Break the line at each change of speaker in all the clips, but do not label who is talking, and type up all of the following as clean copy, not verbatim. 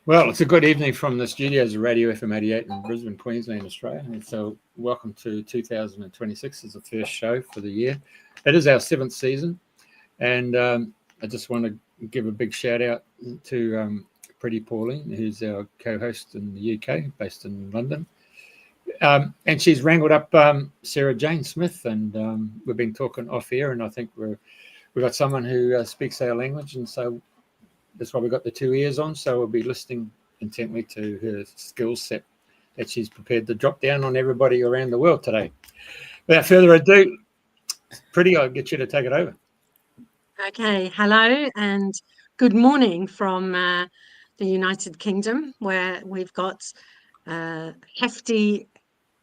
Well, it's a good evening from the studios of Radio FM88 in Brisbane, Queensland, Australia. And so welcome to 2026 as the first show for the year. It is our 7th season. And I just want to give a big shout out to Priti Pauline, who's our co-host in the UK, based in London. And she's wrangled up Sarah Jane Smith, and we've been talking off air, and I think we've got someone who speaks our language, and so that's why we've got the 2 ears on, so we'll be listening intently to her skill set that she's prepared to drop down on everybody around the world today. Without further ado, Priti, I'll get you to take it over.
Okay, hello and good morning from the United Kingdom, where we've got hefty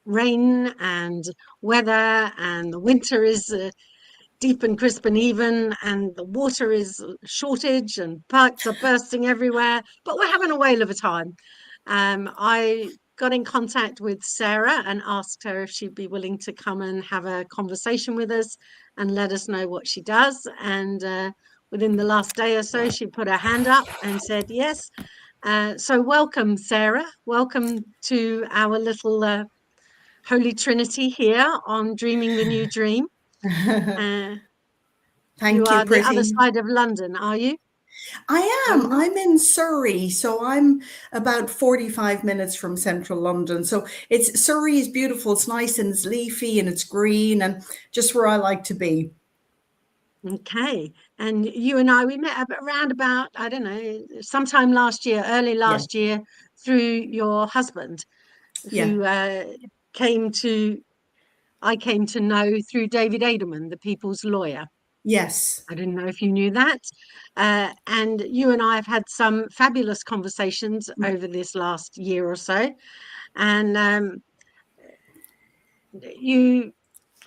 rain and weather, and the winter is deep and crisp and even, and the water is shortage and pipes are bursting everywhere, but we're having a whale of a time. I got in contact with Sarah and asked her if she'd be willing to come and have a conversation with us and let us know what she does. And within the last day or so, she put her hand up and said yes. So welcome, Sarah. Welcome to our little Holy Trinity here on Dreaming the New Dream.
Thank
you are
Priti.
the other side of London, are you?
I am. I'm in Surrey, so I'm about 45 minutes from central London. So Surrey is beautiful. It's nice and it's leafy and it's green and just where I like to be.
Okay. And you and I, we met around about, I don't know, sometime last year, early last year, through your husband, who I came to know through David Edelman, the People's Lawyer.
Yes.
I didn't know if you knew that. And you and I have had some fabulous conversations over this last year or so. And you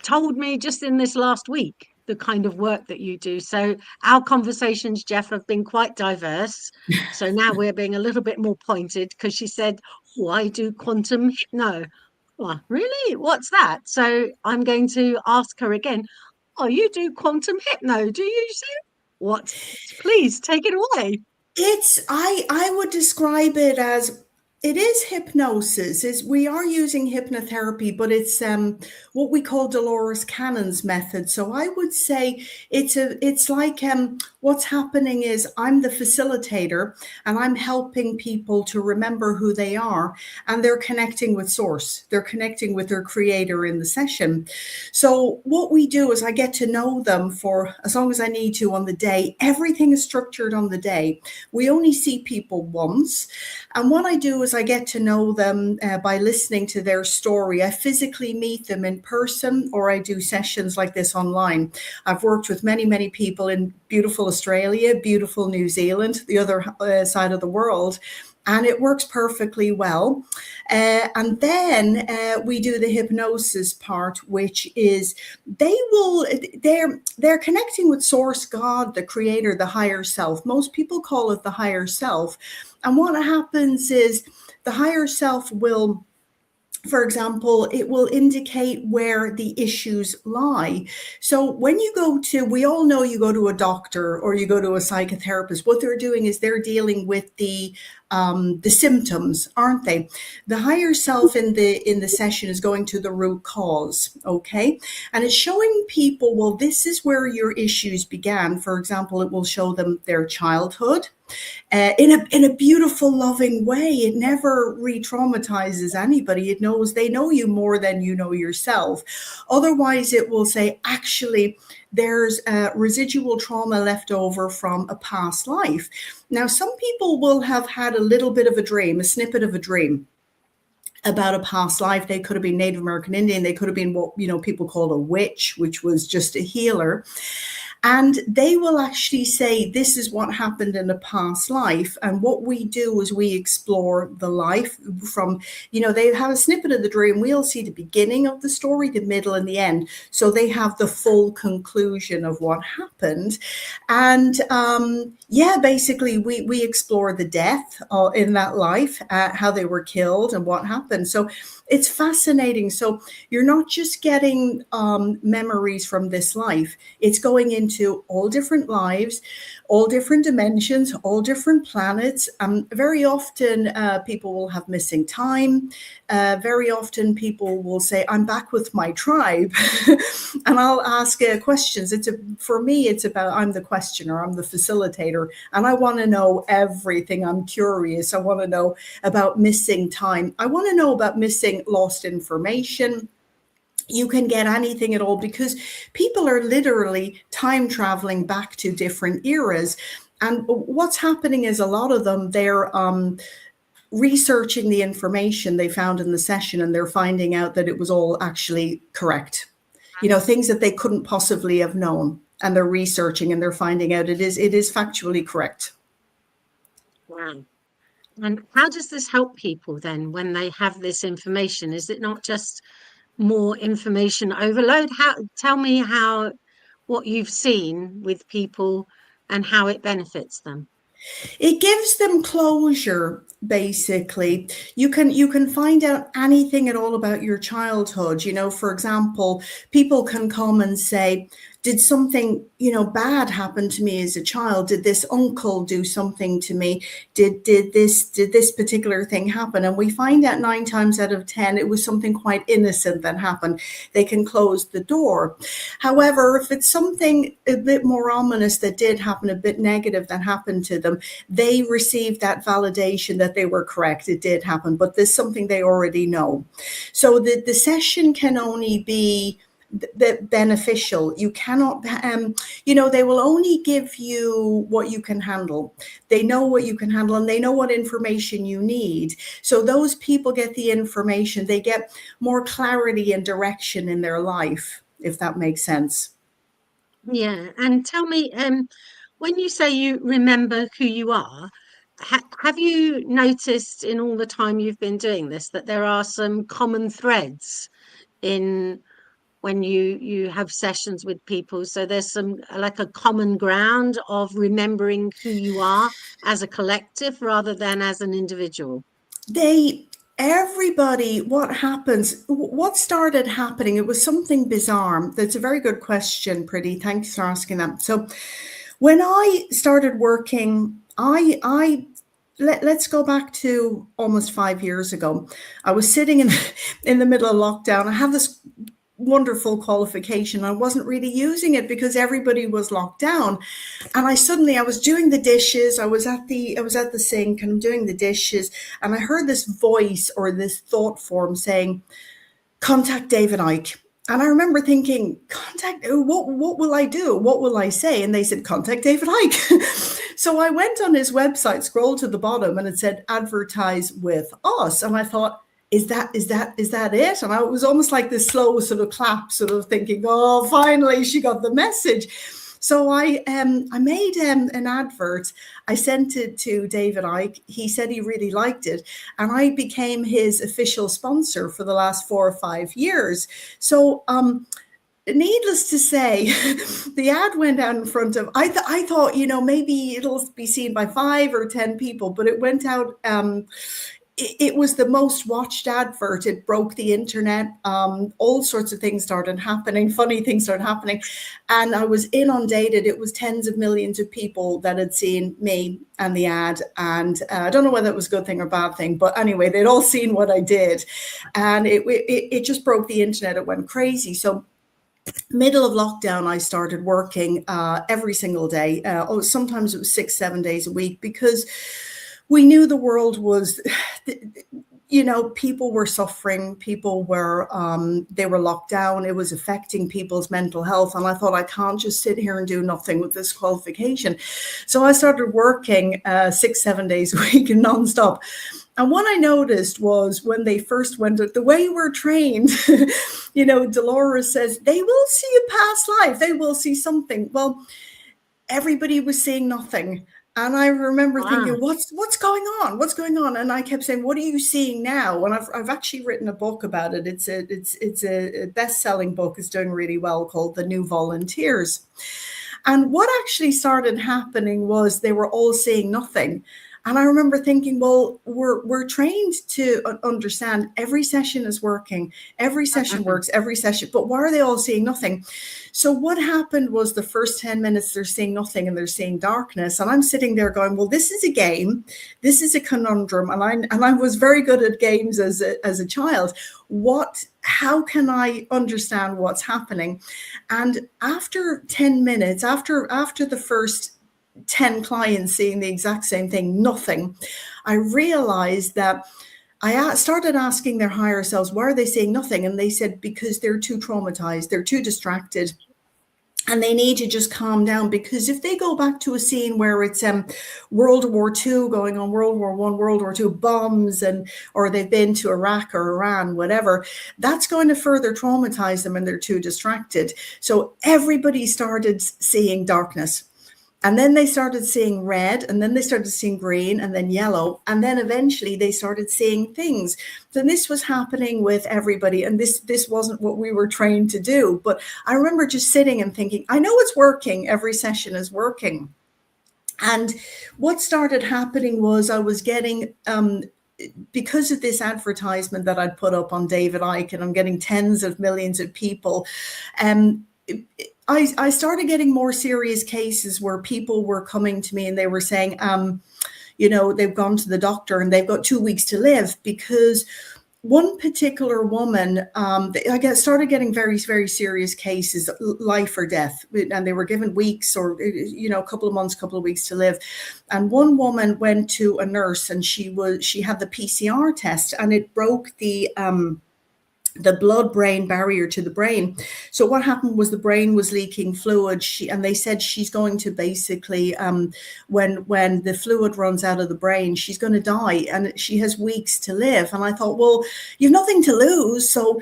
told me just in this last week the kind of work that you do. So our conversations, Jeff, have been quite diverse. So now we're being a little bit more pointed, because she said, oh, I do quantum hypno. Well, really? What's that? So I'm going to ask her again. Oh, you do quantum hypno, do you? What? Please take it away.
I would describe it as, it is hypnosis. We are using hypnotherapy, but it's what we call Dolores Cannon's method. So I would say it's like what's happening is I'm the facilitator and I'm helping people to remember who they are, and they're connecting with source. They're connecting with their creator in the session. So what we do is I get to know them for as long as I need to on the day. Everything is structured on the day. We only see people once. And what I do is I get to know them by listening to their story. I physically meet them in person, or I do sessions like this online. I've worked with many, many people in beautiful Australia, beautiful New Zealand, the other side of the world. And it works perfectly well. And then we do the hypnosis part, which is they're connecting with source, God, the creator, the higher self. Most people call it the higher self. And what happens is the higher self will, for example, it will indicate where the issues lie. So when you we all know you go to a doctor or you go to a psychotherapist, what they're doing is they're dealing with the symptoms, aren't they? The higher self in the session is going to the root cause, okay? And it's showing people, well, this is where your issues began. For example, it will show them their childhood. In a beautiful, loving way. It never re-traumatizes anybody. They know you more than you know yourself. Otherwise, it will say, actually, there's residual trauma left over from a past life. Now, some people will have had a little bit of a dream, a snippet of a dream about a past life. They could have been Native American Indian. They could have been what people call a witch, which was just a healer. And they will actually say, this is what happened in a past life. And what we do is we explore the life from, they have a snippet of the dream. We'll see the beginning of the story, the middle and the end. So they have the full conclusion of what happened. And basically we explore the death in that life, how they were killed and what happened. So it's fascinating. So you're not just getting memories from this life. It's going into all different lives, all different dimensions, all different planets. Very often people will have missing time. Very often people will say, I'm back with my tribe. And I'll ask questions. For me, it's about, I'm the questioner, I'm the facilitator, and I want to know everything. I'm curious. I want to know about missing time. I want to know about missing lost information. You can get anything at all, because people are literally time traveling back to different eras. And what's happening is a lot of them, they're researching the information they found in the session, and they're finding out that it was all actually correct. You know, things that they couldn't possibly have known, and they're researching and they're finding out it is factually correct.
Wow. And how does this help people then when they have this information? Is it not just more information overload? Tell me what you've seen with people and how it benefits them.
It gives them closure, basically. You can find out anything at all about your childhood. You know, for example, people can come and say, did something, bad happen to me as a child? Did this uncle do something to me? Did this particular thing happen? And we find out 9 times out of 10, it was something quite innocent that happened. They can close the door. However, if it's something a bit more ominous that did happen, a bit negative that happened to them, they receive that validation that they were correct. It did happen, but there's something they already know. So the session can only be beneficial. You cannot, they will only give you what you can handle. They know what you can handle, and they know what information you need. So those people get the information, they get more clarity and direction in their life, if that makes sense.
Yeah. And tell me, when you say you remember who you are, have you noticed in all the time you've been doing this that there are some common threads in when you have sessions with people? So there's some like a common ground of remembering who you are as a collective rather than as an individual.
Everybody, what started happening, it was something bizarre. That's a very good question, Priti. Thanks for asking that. So when I started working, let's go back to almost 5 years ago. I was sitting in the middle of lockdown. I had this wonderful qualification. I wasn't really using it because everybody was locked down. And I was doing the dishes. I was at the sink and I'm doing the dishes. And I heard this voice or this thought form saying, contact David Icke. And I remember thinking, what will I do? What will I say? And they said, contact David Icke. So I went on his website, scrolled to the bottom, and it said, advertise with us. And I thought, is that it? And I was almost like this slow sort of clap, sort of thinking, oh, finally she got the message. So I made an advert. I sent it to David Icke. He said he really liked it. And I became his official sponsor for the last 4 or 5 years. So needless to say, the ad went out in front of, I thought, maybe it'll be seen by 5 or 10 people, but it went out, it was the most watched advert. It broke the internet. All sorts of things started happening. Funny things started happening. And I was inundated. It was tens of millions of people that had seen me and the ad. And I don't know whether it was a good thing or bad thing, but anyway, they'd all seen what I did. And it just broke the internet. It went crazy. So middle of lockdown, I started working every single day. Sometimes it was 6-7 days a week, because we knew the world was, people were suffering, people were, they were locked down. It was affecting people's mental health. And I thought, I can't just sit here and do nothing with this qualification. So I started working 6-7 days a week and nonstop. And what I noticed was when they first went, the way we're trained, Dolores says, they will see a past life. They will see something. Well, everybody was seeing nothing. And I remember thinking, what's going on? What's going on? And I kept saying, what are you seeing now? And I've actually written a book about it. It's a best-selling book. It's doing really well, called The New Volunteers. And what actually started happening was they were all seeing nothing. And I remember thinking, well, we're trained to understand every session is working, every session works, every session, but why are they all seeing nothing? So what happened was the first 10 minutes, they're seeing nothing and they're seeing darkness. And I'm sitting there going, well, this is a game. This is a conundrum. And I was very good at games as a child. How can I understand what's happening? And after 10 minutes, after the first 10 clients seeing the exact same thing, nothing, I realized that I started asking their higher selves, why are they saying nothing? And they said, because they're too traumatized, they're too distracted, and they need to just calm down. Because if they go back to a scene where it's World War II going on, World War I, World War II, bombs, or they've been to Iraq or Iran, whatever, that's going to further traumatize them and they're too distracted. So everybody started seeing darkness. And then they started seeing red, and then they started seeing green, and then yellow. And then eventually they started seeing things. Then this was happening with everybody. And this wasn't what we were trained to do. But I remember just sitting and thinking, I know it's working. Every session is working. And what started happening was I was getting, because of this advertisement that I'd put up on David Icke, and I'm getting tens of millions of people, I started getting more serious cases where people were coming to me and they were saying, they've gone to the doctor and they've got 2 weeks to live. Because one particular woman, I started getting very, very serious cases, life or death, and they were given weeks or, a couple of months, couple of weeks to live. And one woman went to a nurse and she had the PCR test, and it broke the blood-brain barrier to the brain. So what happened was the brain was leaking fluid, and they said she's going to basically, when the fluid runs out of the brain, she's going to die, and she has weeks to live. And I thought, well, you've nothing to lose. So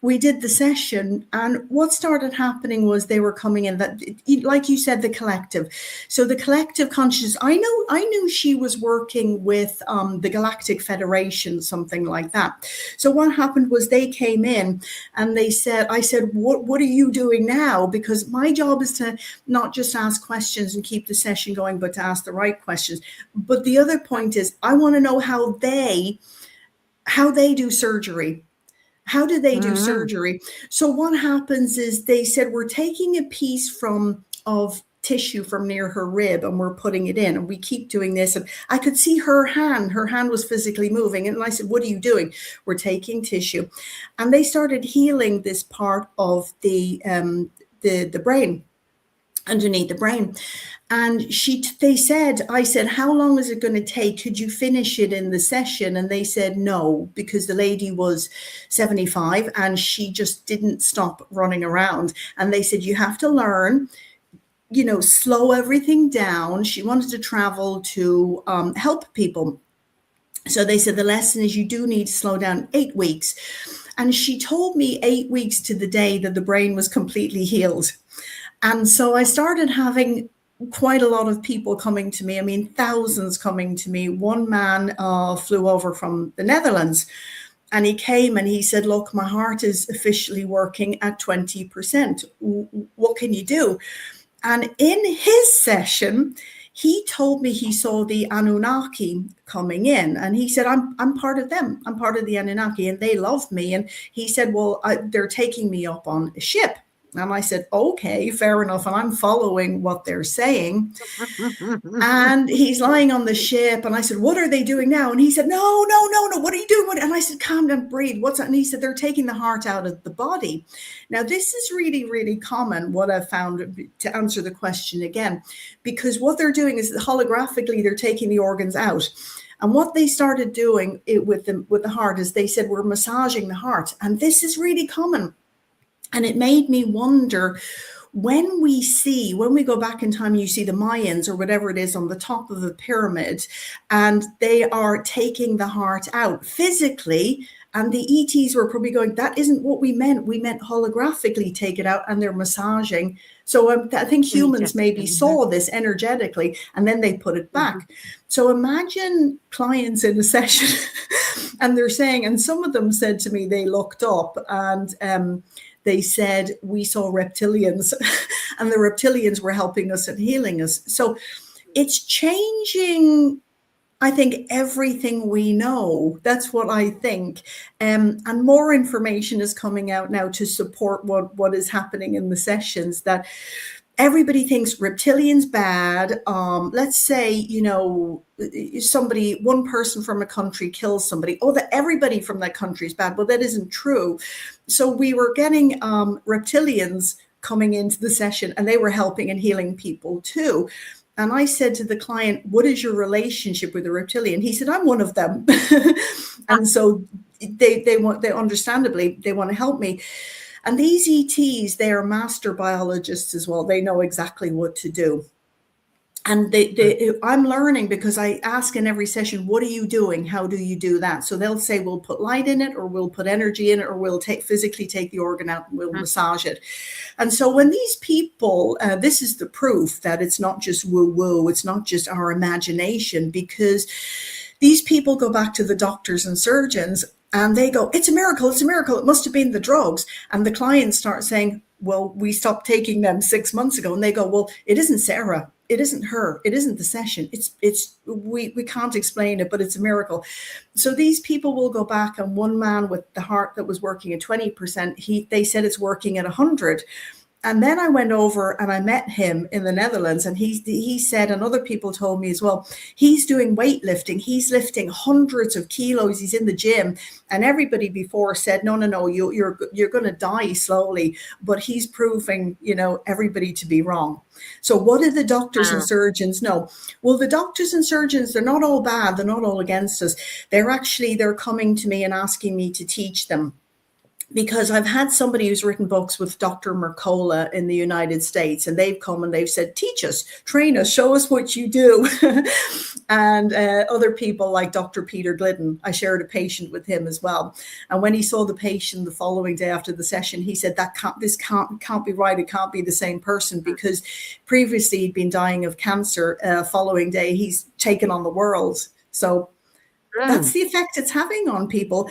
we did the session, and what started happening was they were coming in, that, like you said, the collective. So the collective consciousness, I knew she was working with the Galactic Federation, something like that. So what happened was they came in and I said, what are you doing now? Because my job is to not just ask questions and keep the session going, but to ask the right questions. But the other point is, I want to know how they do surgery. How do they do surgery? So what happens is they said, we're taking a piece of tissue from near her rib and we're putting it in, and we keep doing this. And I could see her hand was physically moving. And I said, what are you doing? We're taking tissue. And they started healing this part of the brain, underneath the brain. And I said, how long is it going to take? Could you finish it in the session? And they said no, because the lady was 75 and she just didn't stop running around. And they said, you have to learn, slow everything down. She wanted to travel to help people. So they said, the lesson is you do need to slow down 8 weeks. And she told me 8 weeks to the day that the brain was completely healed. And so I started having quite a lot of people coming to me. I mean, thousands coming to me. One man flew over from the Netherlands, and he came and he said, look, my heart is officially working at 20%. What can you do? And in his session, he told me he saw the Anunnaki coming in, and he said, I'm part of them. I'm part of the Anunnaki, and they love me. And he said, well, they're taking me up on a ship. And I said, okay, fair enough. And I'm following what they're saying. And he's lying on the ship. And I said, what are they doing now? And he said, no. What are you doing? And I said, calm down, breathe. What's that? And he said, they're taking the heart out of the body. Now, this is really, really common, what I've found, to answer the question again, because what they're doing is holographically, they're taking the organs out. And what they started doing with the heart is they said, we're massaging the heart. And this is really common. And it made me wonder, when we go back in time, you see the Mayans or whatever it is on the top of the pyramid, and they are taking the heart out physically. And the ETs were probably going, that isn't what we meant. We meant holographically take it out, and they're massaging. So I think humans maybe saw this energetically, and then they put it back. Mm-hmm. So imagine clients in a session and they're saying, and some of them said to me, they looked up and they said, we saw reptilians and the reptilians were helping us and healing us. So it's changing. I think everything we know, that's what I think. And more information is coming out now to support what is happening in the sessions, that everybody thinks reptilians bad. Let's say, you know, one person from a country kills somebody. Oh, that everybody from that country is bad. Well, that isn't true. So we were getting reptilians coming into the session, and they were helping and healing people too. And I said to the client, what is your relationship with a reptilian? He said, I'm one of them. And so they understandably, they want to help me. And these ETs, they are master biologists as well. They know exactly what to do. And I'm learning, because I ask in every session, what are you doing? How do you do that? So they'll say, we'll put light in it, or we'll put energy in it, or we'll physically take the organ out and we'll massage it. And so when these people, this is the proof that it's not just woo-woo, it's not just our imagination, because these people go back to the doctors and surgeons and they go, it's a miracle, it must have been the drugs. And the clients start saying, well, we stopped taking them 6 months ago. And they go, well, it isn't Sarah. It isn't her. It isn't the session. We can't explain it, but it's a miracle. So these people will go back, and one man with the heart that was working at 20%, they said it's working at 100. And then I went over and I met him in the Netherlands, and he said, and other people told me as well, he's doing weightlifting. He's lifting hundreds of kilos. He's in the gym, and everybody before said, no, you're going to die slowly. But he's proving, you know, everybody to be wrong. So what do the doctors and surgeons know? Well, the doctors and surgeons, they're not all bad. They're not all against us. They're coming to me and asking me to teach them. Because I've had somebody who's written books with Dr. Mercola in the United States, and they've come and they've said, teach us, train us, show us what you do. And other people like Dr. Peter Glidden, I shared a patient with him as well. And when he saw the patient the following day after the session, he said, this can't be right. It can't be the same person, because previously he'd been dying of cancer. Following day, he's taken on the world. So that's the effect it's having on people.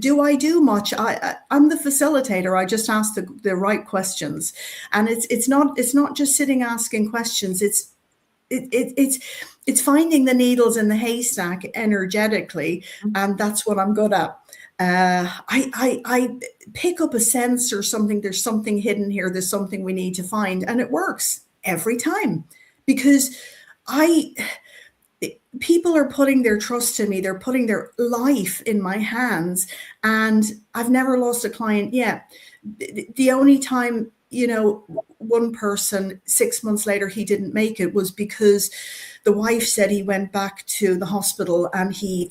Do I do much? I'm the facilitator. I just ask the right questions, and it's not just sitting asking questions. It's finding the needles in the haystack energetically, and that's what I'm good at. I pick up a sense or something. There's something hidden here. There's something we need to find, and it works every time, because people are putting their trust in me. They're putting their life in my hands, and I've never lost a client yet. The only time, you know, one person 6 months later, he didn't make it, was because the wife said he went back to the hospital, and they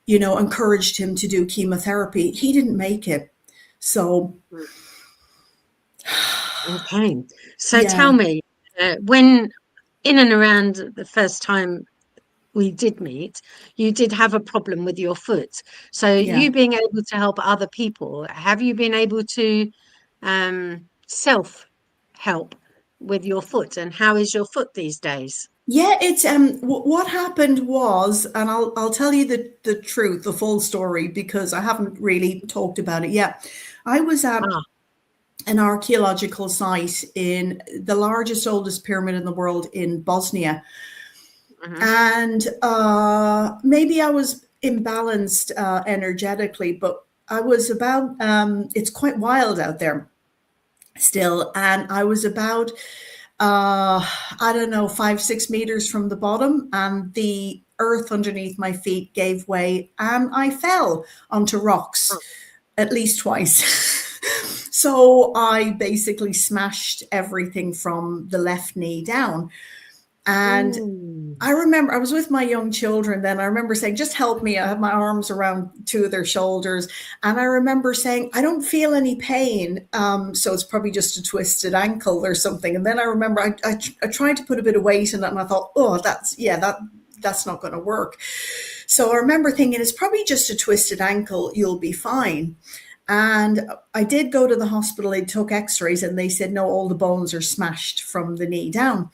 encouraged him to do chemotherapy. He didn't make it. So.
Okay. So tell me, when in and around the first time we did meet, you did have a problem with your foot. So you being able to help other people, have you been able to self-help with your foot? And how is your foot these days?
Yeah, it's what happened was, and I'll tell you the truth, the full story, because I haven't really talked about it yet. I was at an archaeological site in the largest, oldest pyramid in the world in Bosnia. And maybe I was imbalanced energetically, but I was about, it's quite wild out there still. And I was about, 5-6 meters from the bottom, and the earth underneath my feet gave way, and I fell onto rocks at least twice. So I basically smashed everything from the left knee down. And I remember I was with my young children then. I remember saying, just help me. I have my arms around two of their shoulders. And I remember saying, I don't feel any pain. So it's probably just a twisted ankle or something. And then I remember I tried to put a bit of weight in it, and I thought, that's not going to work. So I remember thinking, it's probably just a twisted ankle. You'll be fine. And I did go to the hospital. They took x-rays, and they said, no, all the bones are smashed from the knee down.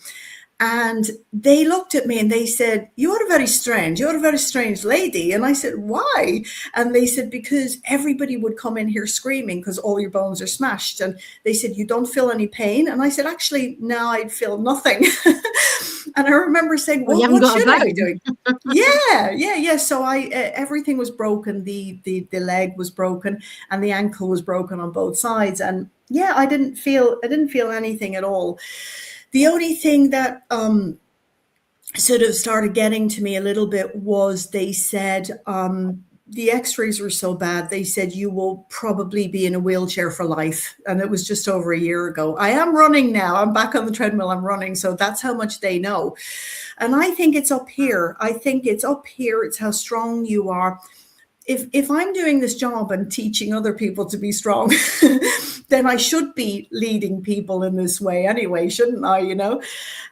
And they looked at me and they said, you're a very strange lady. And I said, why? And they said, because everybody would come in here screaming because all your bones are smashed. And they said, you don't feel any pain? And I said, actually, no, I feel nothing. And I remember saying,
Well, you haven't
what
got a
should I be
bone.
doing? Yeah. So everything was broken. The leg was broken and the ankle was broken on both sides. And yeah, I didn't feel anything at all. The only thing that sort of started getting to me a little bit was they said, the x-rays were so bad, they said you will probably be in a wheelchair for life. And it was just over a year ago. I am running now. I'm back on the treadmill. I'm running. So that's how much they know. And I think it's up here. It's how strong you are. If I'm doing this job and teaching other people to be strong, then I should be leading people in this way anyway, shouldn't I?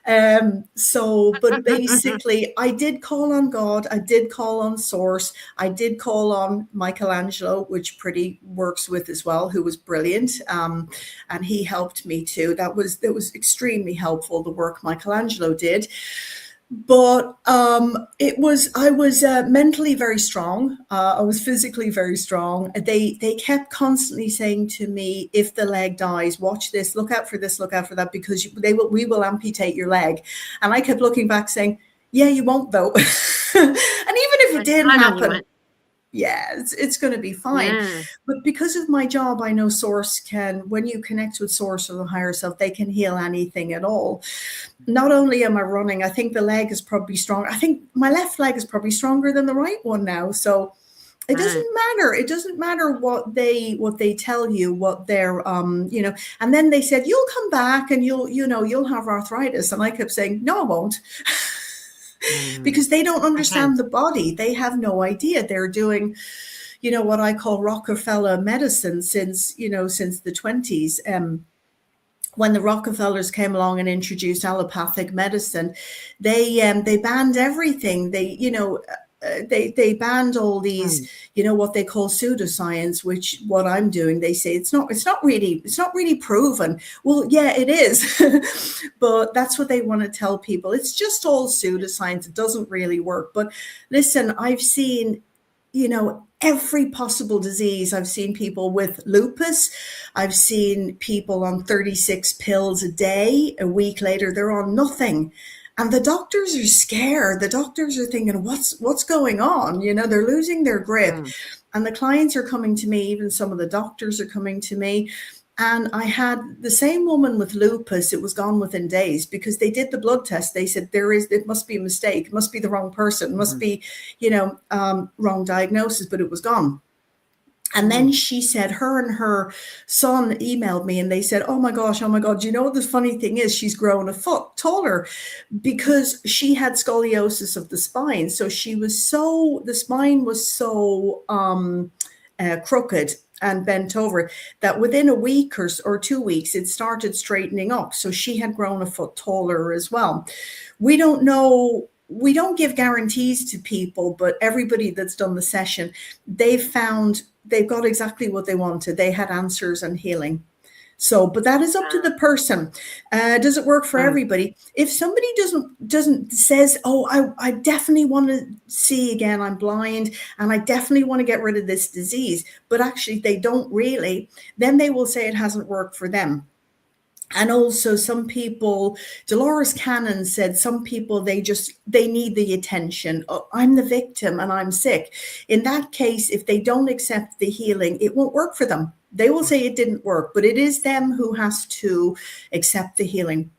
But basically, I did call on God. I did call on Source. I did call on Michelangelo, which Priti works with as well, who was brilliant. And he helped me too. That was extremely helpful, the work Michelangelo did. But I was mentally very strong. I was physically very strong. They kept constantly saying to me, if the leg dies, watch this, look out for this, look out for that, because we will amputate your leg. And I kept looking back saying, yeah, you won't though. And even if it did happen, yeah, it's going to be fine. Yeah. But because of my job, I know Source can, when you connect with Source or the higher self, they can heal anything at all. Not only am I running, I think the leg is probably strong. I think my left leg is probably stronger than the right one now. So it doesn't matter. It doesn't matter what they tell you, what they're, and then they said, you'll come back and you'll have arthritis. And I kept saying, no, I won't. Because they don't understand the body. They have no idea. They're doing, what I call Rockefeller medicine since the 20s. When the Rockefellers came along and introduced allopathic medicine, they banned everything. They banned all these, what they call pseudoscience, which what I'm doing, they say it's not really proven. Well, yeah, it is. But that's what they want to tell people. It's just all pseudoscience. It doesn't really work. But listen, I've seen, every possible disease. I've seen people with lupus. I've seen people on 36 pills a day. A week later, they're on nothing. And the doctors are scared. The doctors are thinking, what's going on? They're losing their grip. And the clients are coming to me. Even some of the doctors are coming to me. And I had the same woman with lupus. It was gone within days because they did the blood test. They said it must be a mistake. It must be the wrong person. It must be, wrong diagnosis, but it was gone. And then she said her and her son emailed me and they said, oh my God, you know what the funny thing is? She's grown a foot taller because she had scoliosis of the spine. So the spine was so crooked and bent over that within a week or 2 weeks, it started straightening up. So she had grown a foot taller as well. We don't know. We don't give guarantees to people, but everybody that's done the session, they've got exactly what they wanted. They had answers and healing. So, but that is up to the person. Does it work for everybody? If somebody says, oh, I definitely want to see again, I'm blind, and I definitely want to get rid of this disease, but actually they don't really, then they will say it hasn't worked for them. And also some people, Dolores Cannon said, some people, they need the attention. Oh, I'm the victim and I'm sick. In that case, if they don't accept the healing, it won't work for them. They will say it didn't work, but it is them who has to accept the healing.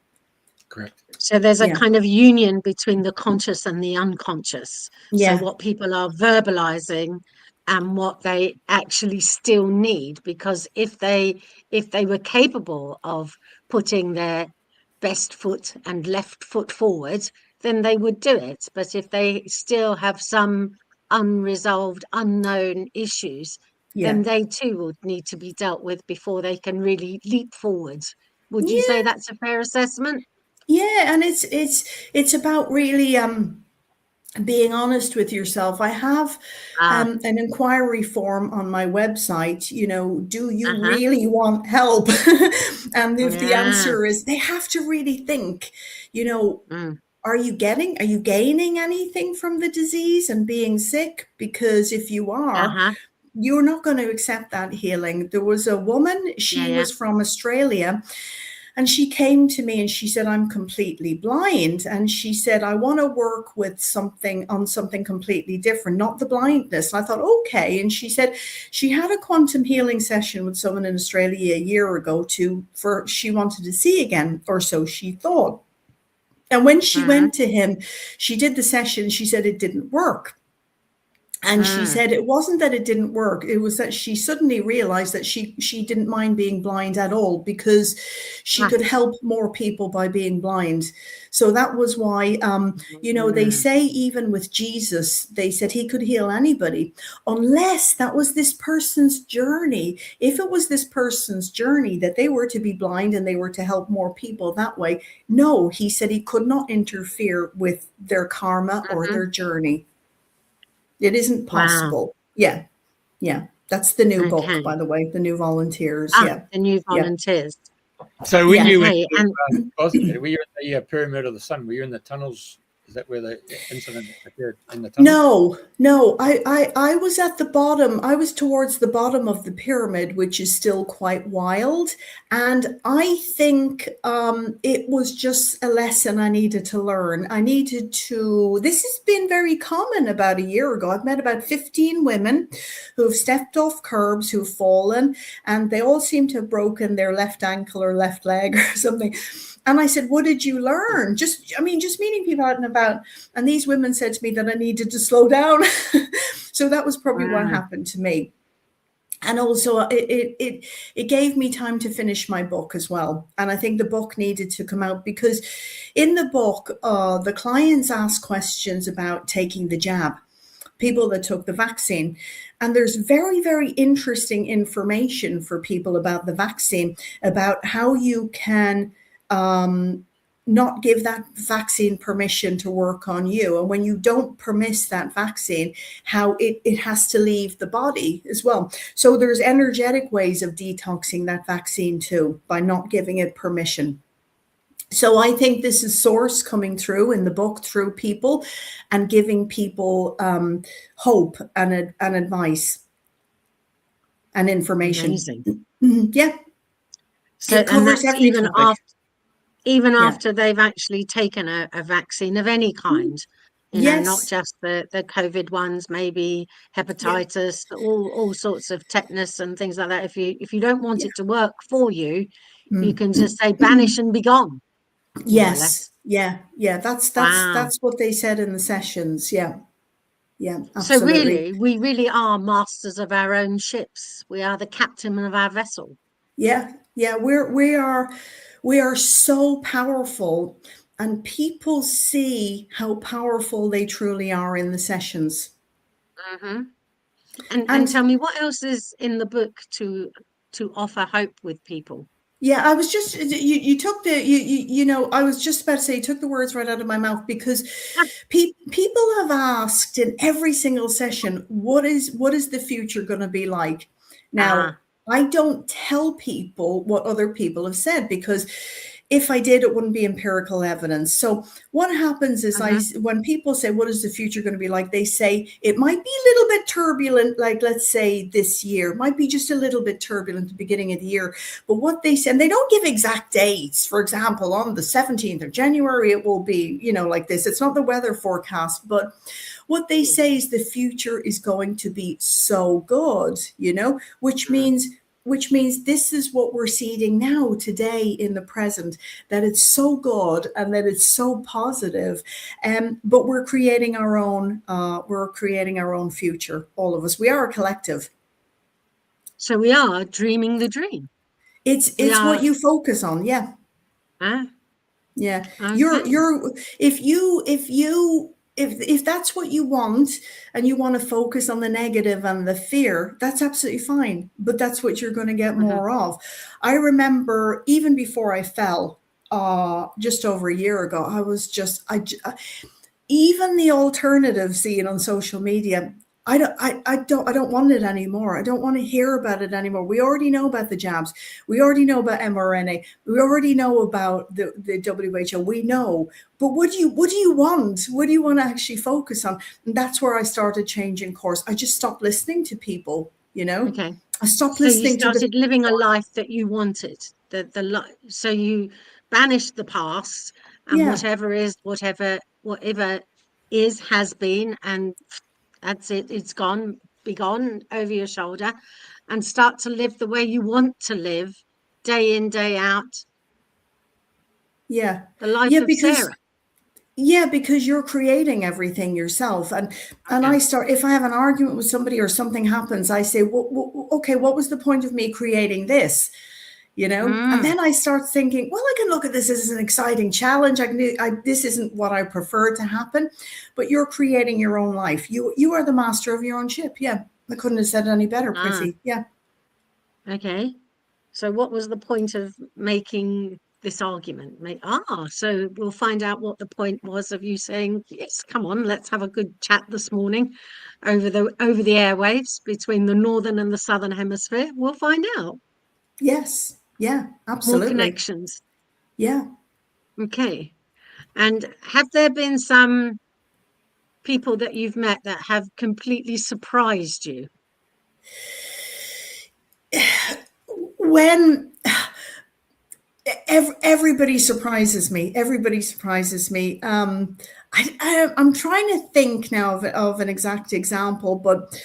Correct.
So there's a kind of union between the conscious and the unconscious.
Yeah.
So what people are verbalizing and what they actually still need, because if they were capable of putting their best foot and left foot forward, then they would do it. But if they still have some unresolved, unknown issues, then they too would need to be dealt with before they can really leap forward. Would you say that's a fair assessment? Yeah,
and it's about really being honest with yourself. I have an inquiry form on my website, do you really want help? And if the answer is, they have to really think, are you gaining anything from the disease and being sick? Because if you are, you're not going to accept that healing. There was a woman, she was from Australia. And she came to me and she said, I'm completely blind. And she said, I want to work with something completely different, not the blindness. And I thought, okay. And she said she had a quantum healing session with someone in Australia a year ago she wanted to see again, or so she thought. And when she went to him, she did the session. She said it didn't work. And she said it wasn't that it didn't work. It was that she suddenly realized that she didn't mind being blind at all, because she could help more people by being blind. So that was why, they say even with Jesus, they said he could heal anybody, unless that was this person's journey. If it was this person's journey that they were to be blind and they were to help more people that way, no, he said he could not interfere with their karma or their journey. It isn't possible. Wow. Yeah. That's the new book, by the way, the new volunteers.
The new volunteers.
So when you were in the pyramid of the sun, were you in the tunnels? Is that where the incident occurred, in the tunnels?
No. I was at the bottom. I was towards the bottom of the pyramid, which is still quite wild. And I think it was just a lesson I needed to learn. This has been very common about a year ago. I've met about 15 women who've stepped off curbs, who've fallen, and they all seem to have broken their left ankle or left leg or something. And I said, what did you learn? Just meeting people out and about. And these women said to me that I needed to slow down. So that was probably what happened to me. And also it gave me time to finish my book as well. And I think the book needed to come out, because in the book, the clients ask questions about taking the jab, people that took the vaccine. And there's very, very interesting information for people about the vaccine, about how you can not give that vaccine permission to work on you. And when you don't permit that vaccine, how it has to leave the body as well. So there's energetic ways of detoxing that vaccine too, by not giving it permission. So I think this is source coming through in the book, through people, and giving people hope and advice and information.
Amazing.
Yeah.
So
it covers
and that's even after they've actually taken a vaccine of any kind, not just the COVID ones, maybe hepatitis, all sorts of tetanus and things like that. If you don't want it to work for you, you can just say banish and be gone.
Yes. Yeah. That's what they said in the sessions. Yeah, absolutely.
So really, we really are masters of our own ships. We are the captain of our vessel.
Yeah. We are so powerful, and people see how powerful they truly are in the sessions.
And tell me, what else is in the book to offer hope with people?
Yeah, I was just you took the I was just about to say, you took the words right out of my mouth, because people have asked in every single session, what is the future going to be like? Now, I don't tell people what other people have said, because if I did, it wouldn't be empirical evidence. So what happens is when people say, what is the future going to be like? They say it might be a little bit turbulent, like let's say this year, might be just a little bit turbulent at the beginning of the year. But what they say, and they don't give exact dates. For example, on the 17th of January, it will be, like this. It's not the weather forecast, but what they say is the future is going to be so good, which means this is what we're seeing now, today, in the present, that it's so good and that it's so positive. But we're creating our own future, all of us. We are a collective.
So we are dreaming the dream.
It's what you focus on. Yeah. Yeah. Okay. If that's what you want, and you want to focus on the negative and the fear, that's absolutely fine. But that's what you're going to get more of. I remember even before I fell, just over a year ago, even the alternative seen on social media, I don't want it anymore. I don't want to hear about it anymore. We already know about the jabs. We already know about mRNA. We already know about the WHO. We know. But what do you want? What do you want to actually focus on? And that's where I started changing course. I just stopped listening to people,
Okay.
I stopped listening to
you started living a life that you wanted. so you banish the past, and
Yeah.
whatever has been, and that's it, it's gone, be gone over your shoulder, and start to live the way you want to live, day in, day out.
Yeah.
The life
Yeah,
of
because
Sarah.
Yeah, because you're creating everything yourself. And
Okay.
if I have an argument with somebody or something happens, I say, well, okay, what was the point of me creating this? And then I start thinking, well, I can look at this as an exciting challenge. This isn't what I prefer to happen, but you're creating your own life. You are the master of your own ship. Yeah. I couldn't have said it any better, Priti. Yeah.
Okay. So what was the point of making this argument? So we'll find out what the point was of you saying, yes, come on, let's have a good chat this morning over the airwaves between the northern and the southern hemisphere. We'll find out.
Yes. Yeah, absolutely.
More connections.
Yeah.
Okay. And have there been some people that you've met that have completely surprised you?
When everybody surprises me. I'm trying to think now of an exact example, but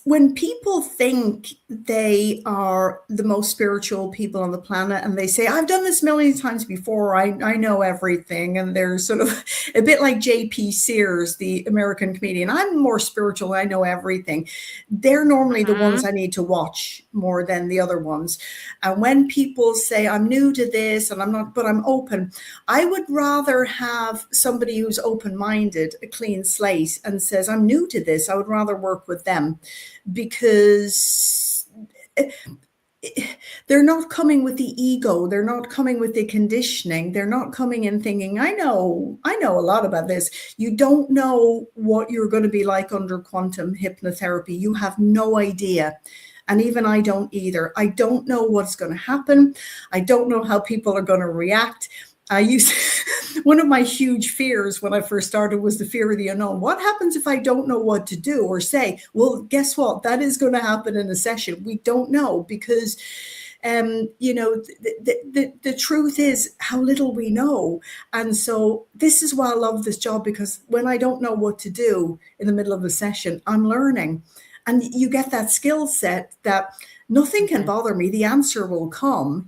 when people think they are the most spiritual people on the planet and they say, I've done this million times before, I know everything, and they're sort of a bit like J.P. Sears, the American comedian, I'm more spiritual, I know everything. They're normally the ones I need to watch more than the other ones. And when people say, I'm new to this and I'm not, but I'm open, I would rather have somebody who's open-minded, a clean slate, and says, I'm new to this. I would rather work with them, because they're not coming with the ego. They're not coming with the conditioning. They're not coming in thinking, I know a lot about this. You don't know what you're going to be like under quantum hypnotherapy. You have no idea. And even I don't either. I don't know what's going to happen. I don't know how people are going to react. One of my huge fears when I first started was the fear of the unknown. What happens if I don't know what to do or say? Well, guess what? That is going to happen in a session. We don't know, because the truth is how little we know. And so this is why I love this job, because when I don't know what to do in the middle of a session, I'm learning. And you get that skill set that nothing can bother me. The answer will come,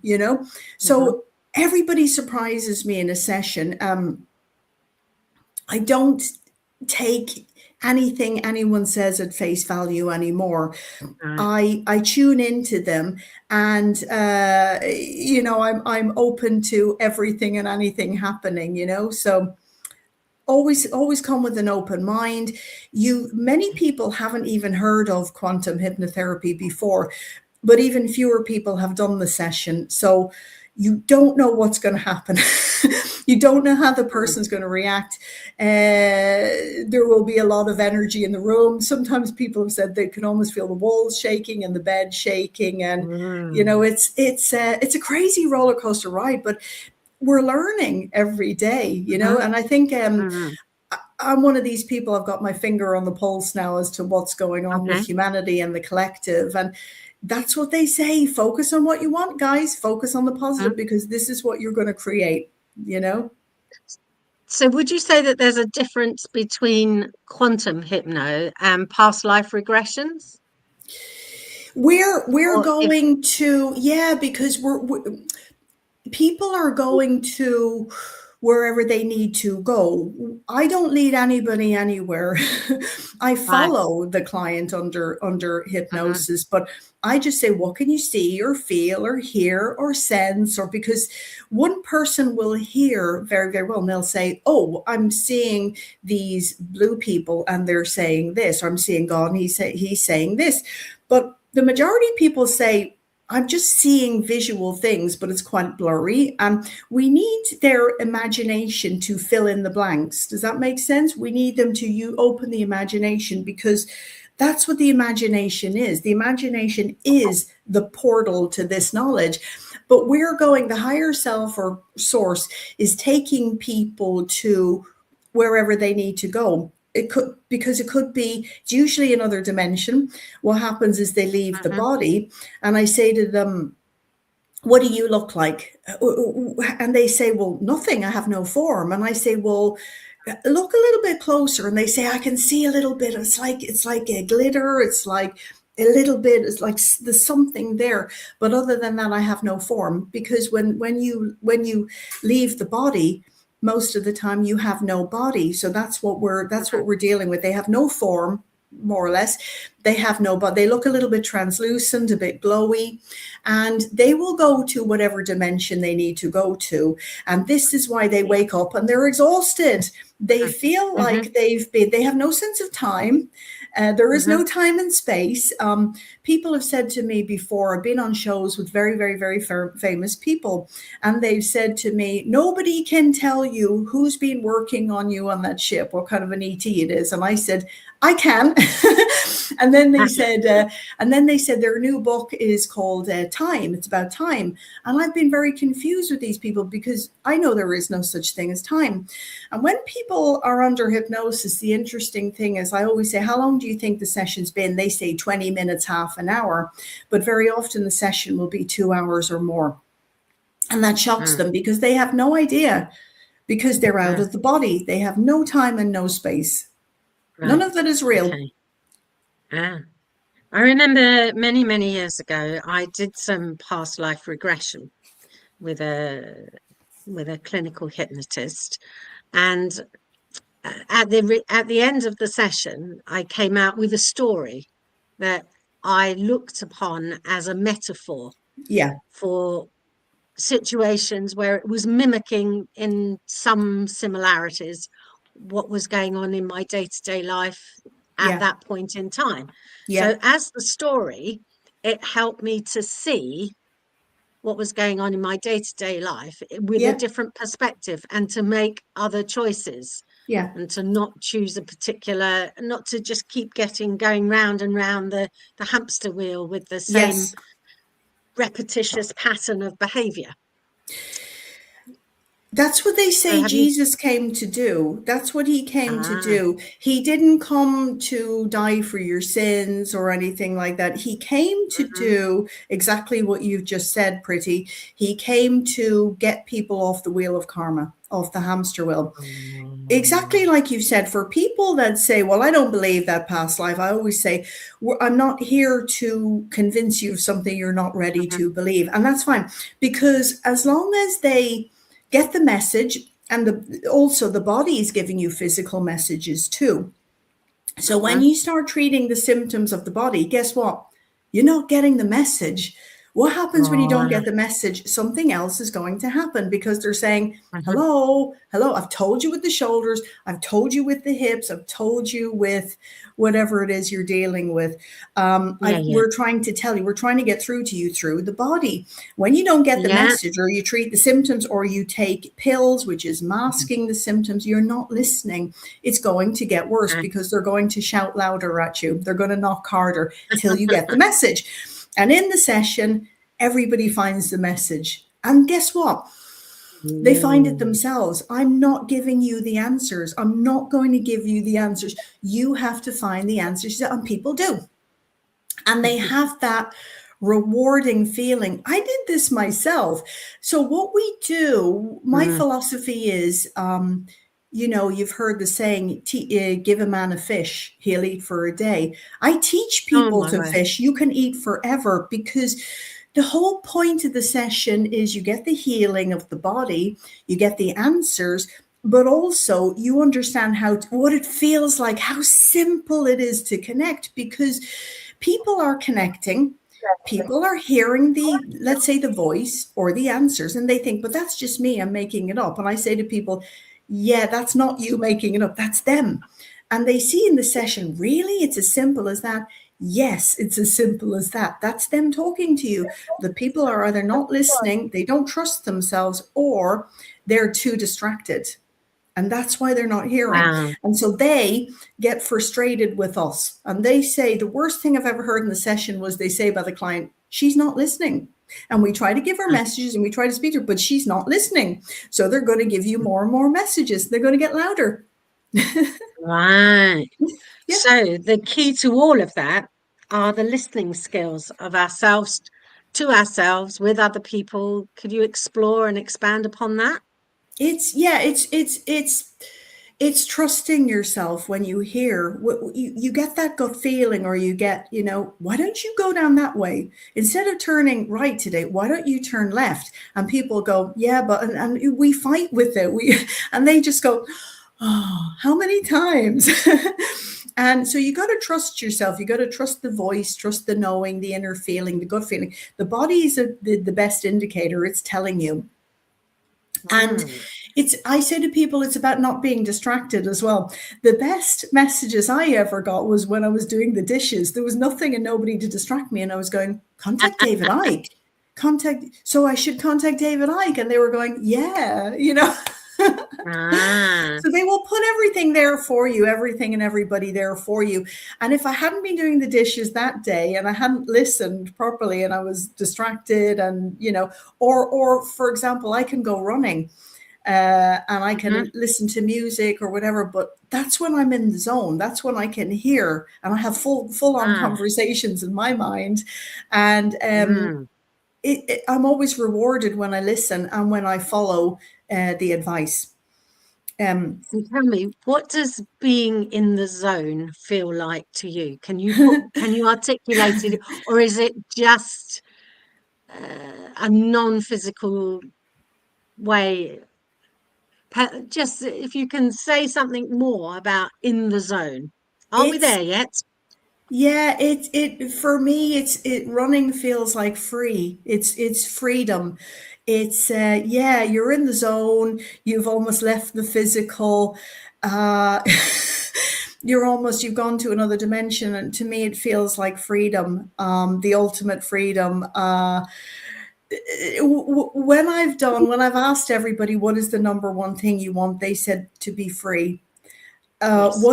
So everybody surprises me in a session. I don't take anything anyone says at face value anymore. I tune into them, and I'm open to everything and anything happening. So always come with an open mind. Many people haven't even heard of quantum hypnotherapy before, but even fewer people have done the session. So you don't know what's going to happen. You don't know how the person's going to react. There will be a lot of energy in the room. Sometimes people have said they can almost feel the walls shaking and the bed shaking. And, it's a crazy roller coaster ride, but we're learning every day, and I think I'm one of these people, I've got my finger on the pulse now as to what's going on with humanity and the collective. And that's what they say. Focus on what you want, guys. Focus on the positive, because this is what you're going to create,
So would you say that there's a difference between quantum hypno and past life regressions?
We're going to, because people are going to wherever they need to go. I don't lead anybody anywhere. I follow the client under hypnosis, but I just say, what can you see or feel or hear or sense? Or because one person will hear very, very well, and they'll say, oh, I'm seeing these blue people and they're saying this, or I'm seeing God and he's saying this. But the majority of people say, I'm just seeing visual things, but it's quite blurry. And we need their imagination to fill in the blanks. Does that make sense? We need them to open the imagination, because that's what the imagination is. The imagination is the portal to this knowledge. But the higher self or source is taking people to wherever they need to go. It's usually another dimension. What happens is they leave the body, and I say to them, what do you look like? And they say, well, nothing, I have no form. And I say, well, look a little bit closer. And they say, I can see a little bit. It's like a glitter. It's like a little bit, it's like there's something there. But other than that, I have no form, because when you leave the body, most of the time you have no body. So that's what we're dealing with. They have no form, more or less. They have no body. They look a little bit translucent, a bit glowy, and they will go to whatever dimension they need to go to. And this is why they wake up and they're exhausted. They feel like they have no sense of time. There is no time and space. People have said to me before, I've been on shows with very, very, very famous people, and they've said to me, nobody can tell you who's been working on you on that ship, what kind of an ET it is. And I said, I can. And then they said, their new book is called Time. It's about time. And I've been very confused with these people, because I know there is no such thing as time. And when people are under hypnosis, the interesting thing is, I always say, how long do you think the session's been? They say 20 minutes, half an hour. But very often the session will be 2 hours or more. And that shocks them, because they have no idea, because they're out of the body. They have no time and no space. Right. None of that is real.
Okay. I remember many, many years ago, I did some past life regression with a clinical hypnotist, and at the end of the session, I came out with a story that I looked upon as a metaphor for situations where it was mimicking in some similarities what was going on in my day-to-day life at that point in time. So as the story, it helped me to see what was going on in my day-to-day life with a different perspective, and to make other choices, and to not choose a particular, not to just keep going round and round the hamster wheel with the same repetitious pattern of behavior.
That's what they say Jesus came to do. That's what he came to do. He didn't come to die for your sins or anything like that. He came to do exactly what you've just said, Priti. He came to get people off the wheel of karma, off the hamster wheel. Exactly like you said, for people that say, well, I don't believe that past life, I always say, I'm not here to convince you of something you're not ready to believe. And that's fine, because as long as they get the message, and also the body is giving you physical messages too. So when you start treating the symptoms of the body, guess what? You're not getting the message. What happens when you don't get the message? Something else is going to happen, because they're saying, hello, I've told you with the shoulders, I've told you with the hips, I've told you with whatever it is you're dealing with. We're trying to tell you, we're trying to get through to you through the body. When you don't get the message, or you treat the symptoms, or you take pills, which is masking the symptoms, you're not listening. It's going to get worse, because they're going to shout louder at you. They're going to knock harder till you get the message. And in the session, everybody finds the message. And guess what? They find it themselves. I'm not giving you the answers. I'm not going to give you the answers. You have to find the answers. And people do. And they have that rewarding feeling. I did this myself. So what we do, my philosophy is, you've heard the saying, give a man a fish, he'll eat for a day. I teach people to fish. You can eat forever, because the whole point of the session is you get the healing of the body, you get the answers, but also you understand what it feels like, how simple it is to connect, because people are connecting. People are hearing let's say the voice or the answers, and they think, but that's just me, I'm making it up. And I say to people, yeah, that's not you making it up, that's them. And they see in the session, really, it's as simple as that? Yes, it's as simple as that. That's them talking to you. The people are either not listening, they don't trust themselves, or they're too distracted. And that's why they're not hearing. And so they get frustrated with us. And they say, the worst thing I've ever heard in the session was, they say by the client, she's not listening. And we try to give her messages and we try to speak to her, but she's not listening. So they're going to give you more and more messages. They're going to get louder.
Right. So the key to all of that are the listening skills of ourselves, to ourselves with other people. Could you explore and expand upon that?
It's trusting yourself when you hear, you get that gut feeling, or you get, why don't you go down that way? Instead of turning right today, why don't you turn left? And people go, yeah, but, and we fight with it. And they just go, oh, how many times? And so you got to trust yourself. You got to trust the voice, trust the knowing, the inner feeling, the gut feeling. The body is the best indicator. It's telling you. And I say to people, it's about not being distracted as well. The best messages I ever got was when I was doing the dishes. There was nothing and nobody to distract me. And I was going, contact David Icke. So I should contact David Icke. And they were going, yeah, So they will put everything there for you, everything and everybody there for you. And if I hadn't been doing the dishes that day and I hadn't listened properly and I was distracted and, or for example, I can go running and I can listen to music or whatever, but that's when I'm in the zone. That's when I can hear and I have full on conversations in my mind. And I'm always rewarded when I listen and when I follow the advice.
So tell me, what does being in the zone feel like to you? Can you articulate it, or is it just a non-physical way? Just if you can say something more about in the zone. Are we there yet?
Yeah, for me, running feels like free. It's freedom. It's you're in the zone. You've almost left the physical. You've gone to another dimension, and to me, it feels like freedom. The ultimate freedom. When I've asked everybody what is the number one thing you want, they said to be free. Yes.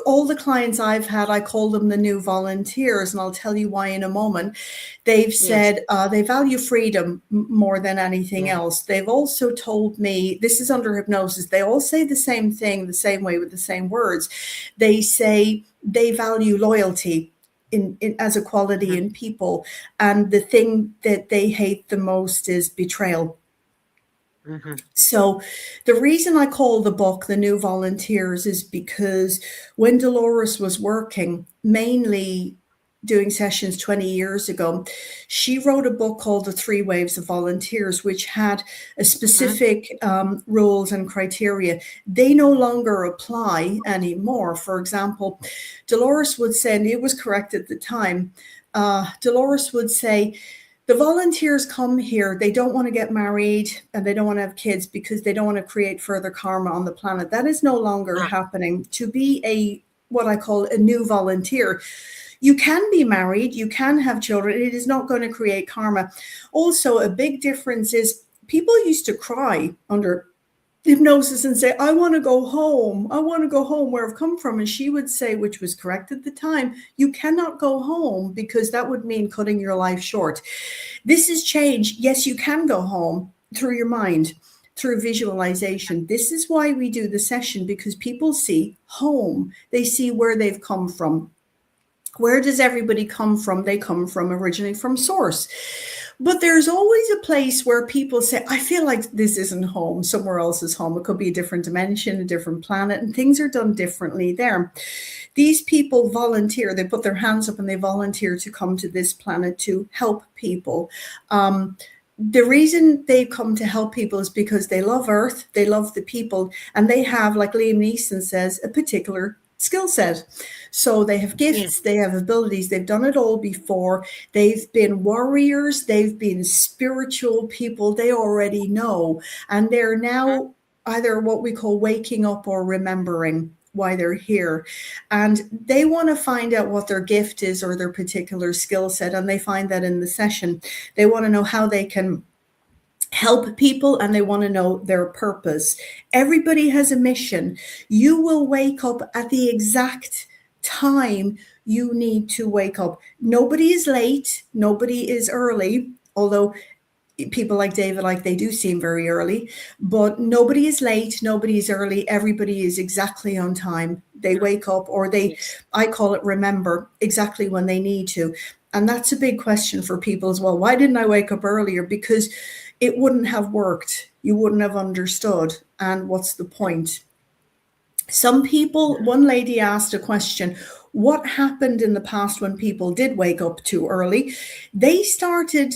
All the clients I've had, I call them the new volunteers, and I'll tell you why in a moment. They've said they value freedom more than anything else. They've also told me, this is under hypnosis, they all say the same thing, the same way with the same words. They say they value loyalty in as a quality in people, and the thing that they hate the most is betrayal. So the reason I call the book The New Volunteers is because when Dolores was working, mainly doing sessions 20 years ago, she wrote a book called The 3 Waves of Volunteers, which had a specific rules and criteria. They no longer apply anymore. For example, Dolores would say, and it was correct at the time, Dolores would say, the volunteers come here, they don't want to get married and they don't want to have kids because they don't want to create further karma on the planet. That is no longer happening. To be what I call a new volunteer, you can be married, you can have children, it is not going to create karma. Also, a big difference is people used to cry under hypnosis and say, I want to go home. I want to go home where I've come from. And she would say, which was correct at the time, you cannot go home because that would mean cutting your life short. This has changed. Yes, you can go home through your mind, through visualization. This is why we do the session, because people see home. They see where they've come from. Where does everybody come from? They come from originally from source. But there's always a place where people say, I feel like this isn't home. Somewhere else is home. It could be a different dimension, a different planet, and things are done differently there. These people volunteer. They put their hands up and they volunteer to come to this planet to help people. The reason they come to help people is because they love Earth, they love the people, and they have, like Liam Neeson says, a particular skill set. So they have gifts, they have abilities, they've done it all before. They've been warriors, they've been spiritual people, they already know. And they're now either what we call waking up or remembering why they're here. And they want to find out what their gift is or their particular skill set. And they find that in the session. They want to know how they can help people, and they want to know their purpose. Everybody has a mission. You will wake up at the exact time you need to wake up. Nobody is late. Nobody is early, although people like David, they do seem very early, but nobody is late. Nobody is early. Everybody is exactly on time. They wake up, or I call it remember, exactly when they need to. And that's a big question for people as well. Why didn't I wake up earlier? Because it wouldn't have worked. You wouldn't have understood. And what's the point? Some people, one lady asked a question, what happened in the past when people did wake up too early? They started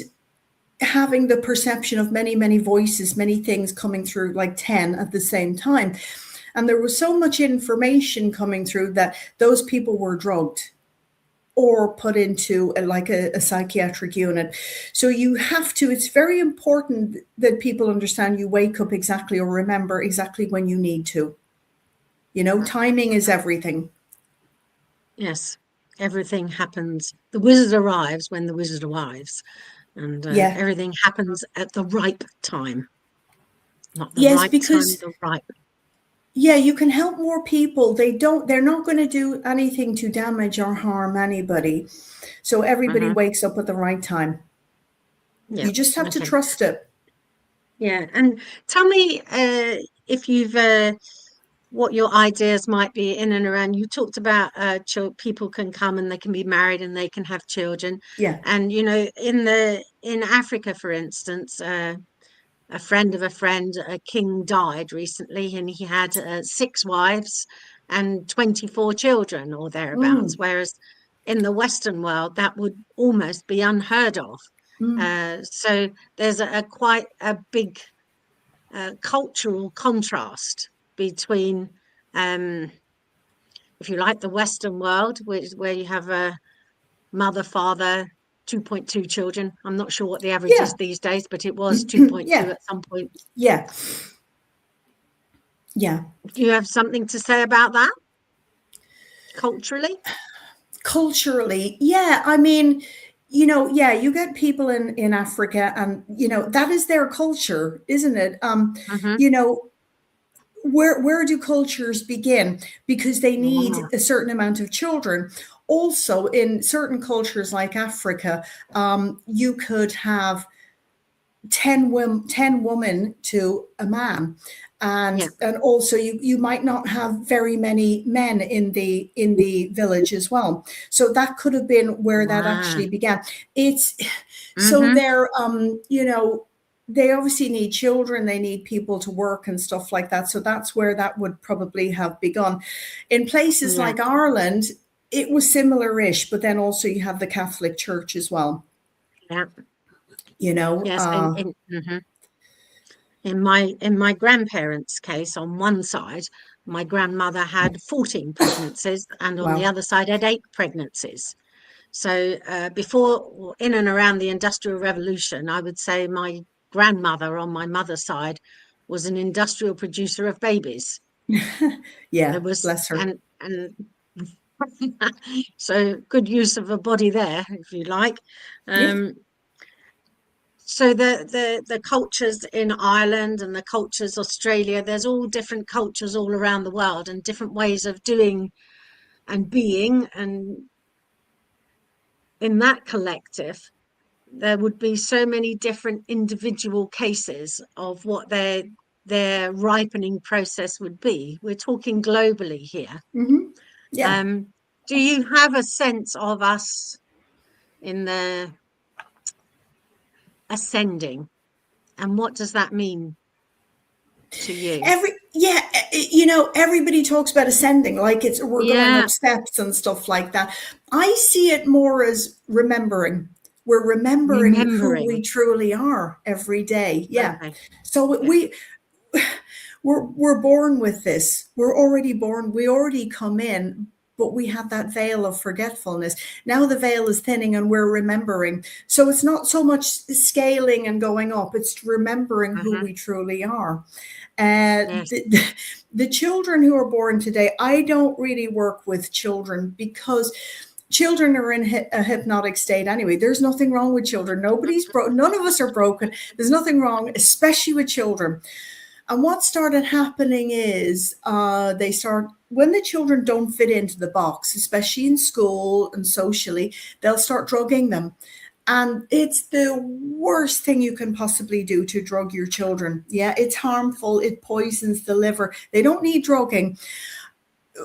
having the perception of many, many voices, many things coming through, like 10 at the same time. And there was so much information coming through that those people were drugged or put into a psychiatric unit. So you have to, it's very important that people understand you wake up exactly or remember exactly when you need to. You know, timing is everything.
Yes, everything happens. The wizard arrives when the wizard arrives. And everything happens at the right time. Not the right time, the right.
Yeah, you can help more people. They're not going to do anything to damage or harm anybody. So everybody wakes up at the right time. Yeah, you just have to trust it.
Yeah. And tell me if you've what your ideas might be in and around. You talked about people can come and they can be married and they can have children.
Yeah.
And you know, in Africa, for instance, a friend of a friend, a king died recently, and he had 6 wives and 24 children or thereabouts. Whereas in the Western world, that would almost be unheard of. So there's quite a big cultural contrast between, if you like, the Western world, where you have a mother, father, 2.2 children. I'm not sure what the average is these days, but it was 2.2 at some point.
Yeah. Yeah.
Do you have something to say about that? Culturally?
Culturally, yeah. I mean, you know, yeah, you get people in Africa and, you know, that is their culture, isn't it? You know, where do cultures begin? Because they need a certain amount of children. Also, in certain cultures like Africa, you could have 10 women to a man. And also you might not have very many men in the village as well. So that could have been where that actually began. It's so they're you know, they obviously need children, they need people to work and stuff like that. So that's where that would probably have begun. In places like Ireland, it was similar-ish, but then also you have the Catholic Church as well.
Yeah.
You know,
yes, in my grandparents' case, on one side, my grandmother had 14 pregnancies, and on the other side had 8 pregnancies. So before, in and around the Industrial Revolution, I would say my grandmother on my mother's side was an industrial producer of babies.
Yeah, bless her.
And so good use of a body there, if you like. So the cultures in Ireland and the cultures Australia, there's all different cultures all around the world and different ways of doing and being. And in that collective, there would be so many different individual cases of what their ripening process would be. We're talking globally here.
Yeah.
Do you have a sense of us in the ascending, and what does that mean to you?
You know, everybody talks about ascending like we're going up steps and stuff like that. I see it more as remembering. We're remembering who we truly are every day. Yeah. Okay. So we're born with this. We're already born. We already come in, but we have that veil of forgetfulness. Now the veil is thinning and we're remembering. So it's not so much scaling and going up. It's remembering who we truly are. The children who are born today, I don't really work with children because children are in a hypnotic state anyway. There's nothing wrong with children. Nobody's broken. None of us are broken. There's nothing wrong, especially with children. And what started happening is when the children don't fit into the box, especially in school and socially, they'll start drugging them. And it's the worst thing you can possibly do to drug your children. Yeah, it's harmful. It poisons the liver. They don't need drugging.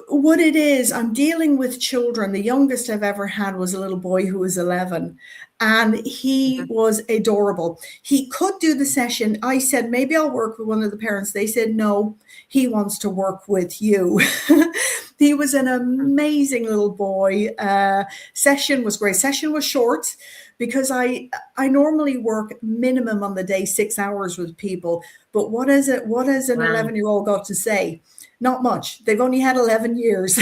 what it is, I'm dealing with children. The youngest I've ever had was a little boy who was 11, and he was adorable. He could do the session. I said, maybe I'll work with one of the parents. They said, no, he wants to work with you. He was an amazing little boy. Session was great. Session was short because I normally work minimum on the day 6 hours with people. But what has an 11-year-old got to say? Not much. They've only had 11 years.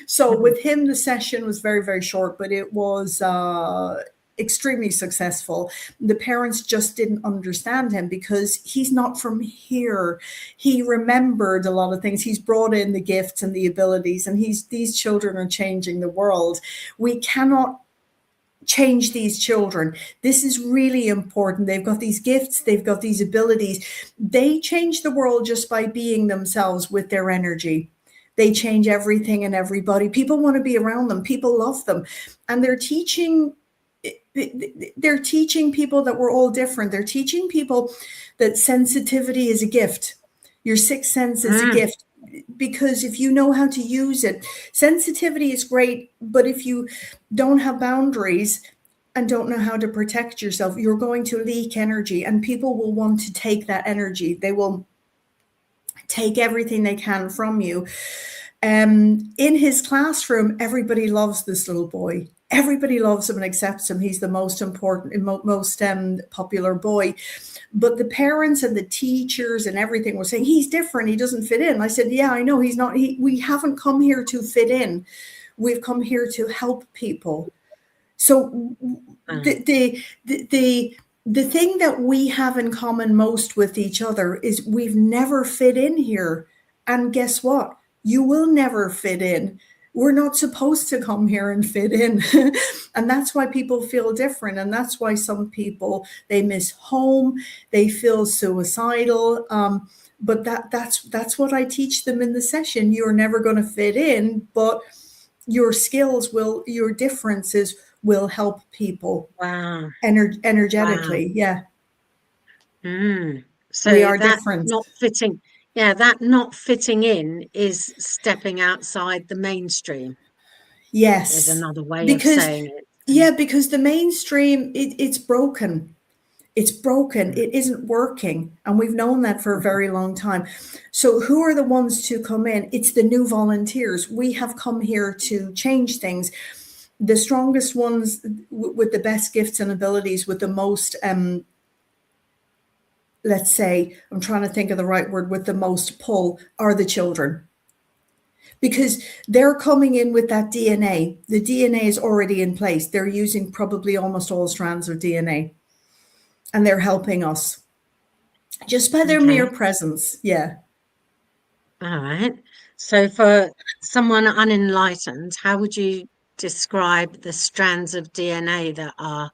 So with him, the session was very, very short, but it was extremely successful. The parents just didn't understand him because he's not from here. He remembered a lot of things. He's brought in the gifts and the abilities, and these children are changing the world. We cannot change these children. This is really important. They've got these gifts, they've got these abilities. They change the world just by being themselves with their energy. They change everything and everybody. People want to be around them. People love them. And they're teaching people that we're all different. They're teaching people that sensitivity is a gift. Your sixth sense is a gift. Because if you know how to use it, sensitivity is great. But if you don't have boundaries and don't know how to protect yourself, you're going to leak energy, and people will want to take that energy. They will take everything they can from you. In his classroom, everybody loves this little boy. Everybody loves him and accepts him. He's the most important, most popular boy. But the parents and the teachers and everything were saying, he's different. He doesn't fit in. I said, yeah, I know he's not. We haven't come here to fit in. We've come here to help people. So the thing that we have in common most with each other is we've never fit in here. And guess what? You will never fit in. We're not supposed to come here and fit in. And that's why people feel different. And that's why some people, they miss home, they feel suicidal. But that's what I teach them in the session. You're never going to fit in, but your skills your differences will help people.
Wow.
Energetically.
Wow.
Yeah.
So
we are
that
different.
Not fitting. Yeah, that not fitting in is stepping outside the mainstream.
Yes.
Is another way of saying it.
Yeah, because the mainstream, it's broken. It's broken. It isn't working. And we've known that for a very long time. So who are the ones to come in? It's the new volunteers. We have come here to change things. The strongest ones with the best gifts and abilities, with the most let's say, I'm trying to think of the right word, with the most pull, are the children. Because they're coming in with that DNA. The DNA is already in place. They're using probably almost all strands of DNA. And they're helping us just by their mere presence. Yeah.
All right. So for someone unenlightened, how would you describe the strands of DNA that are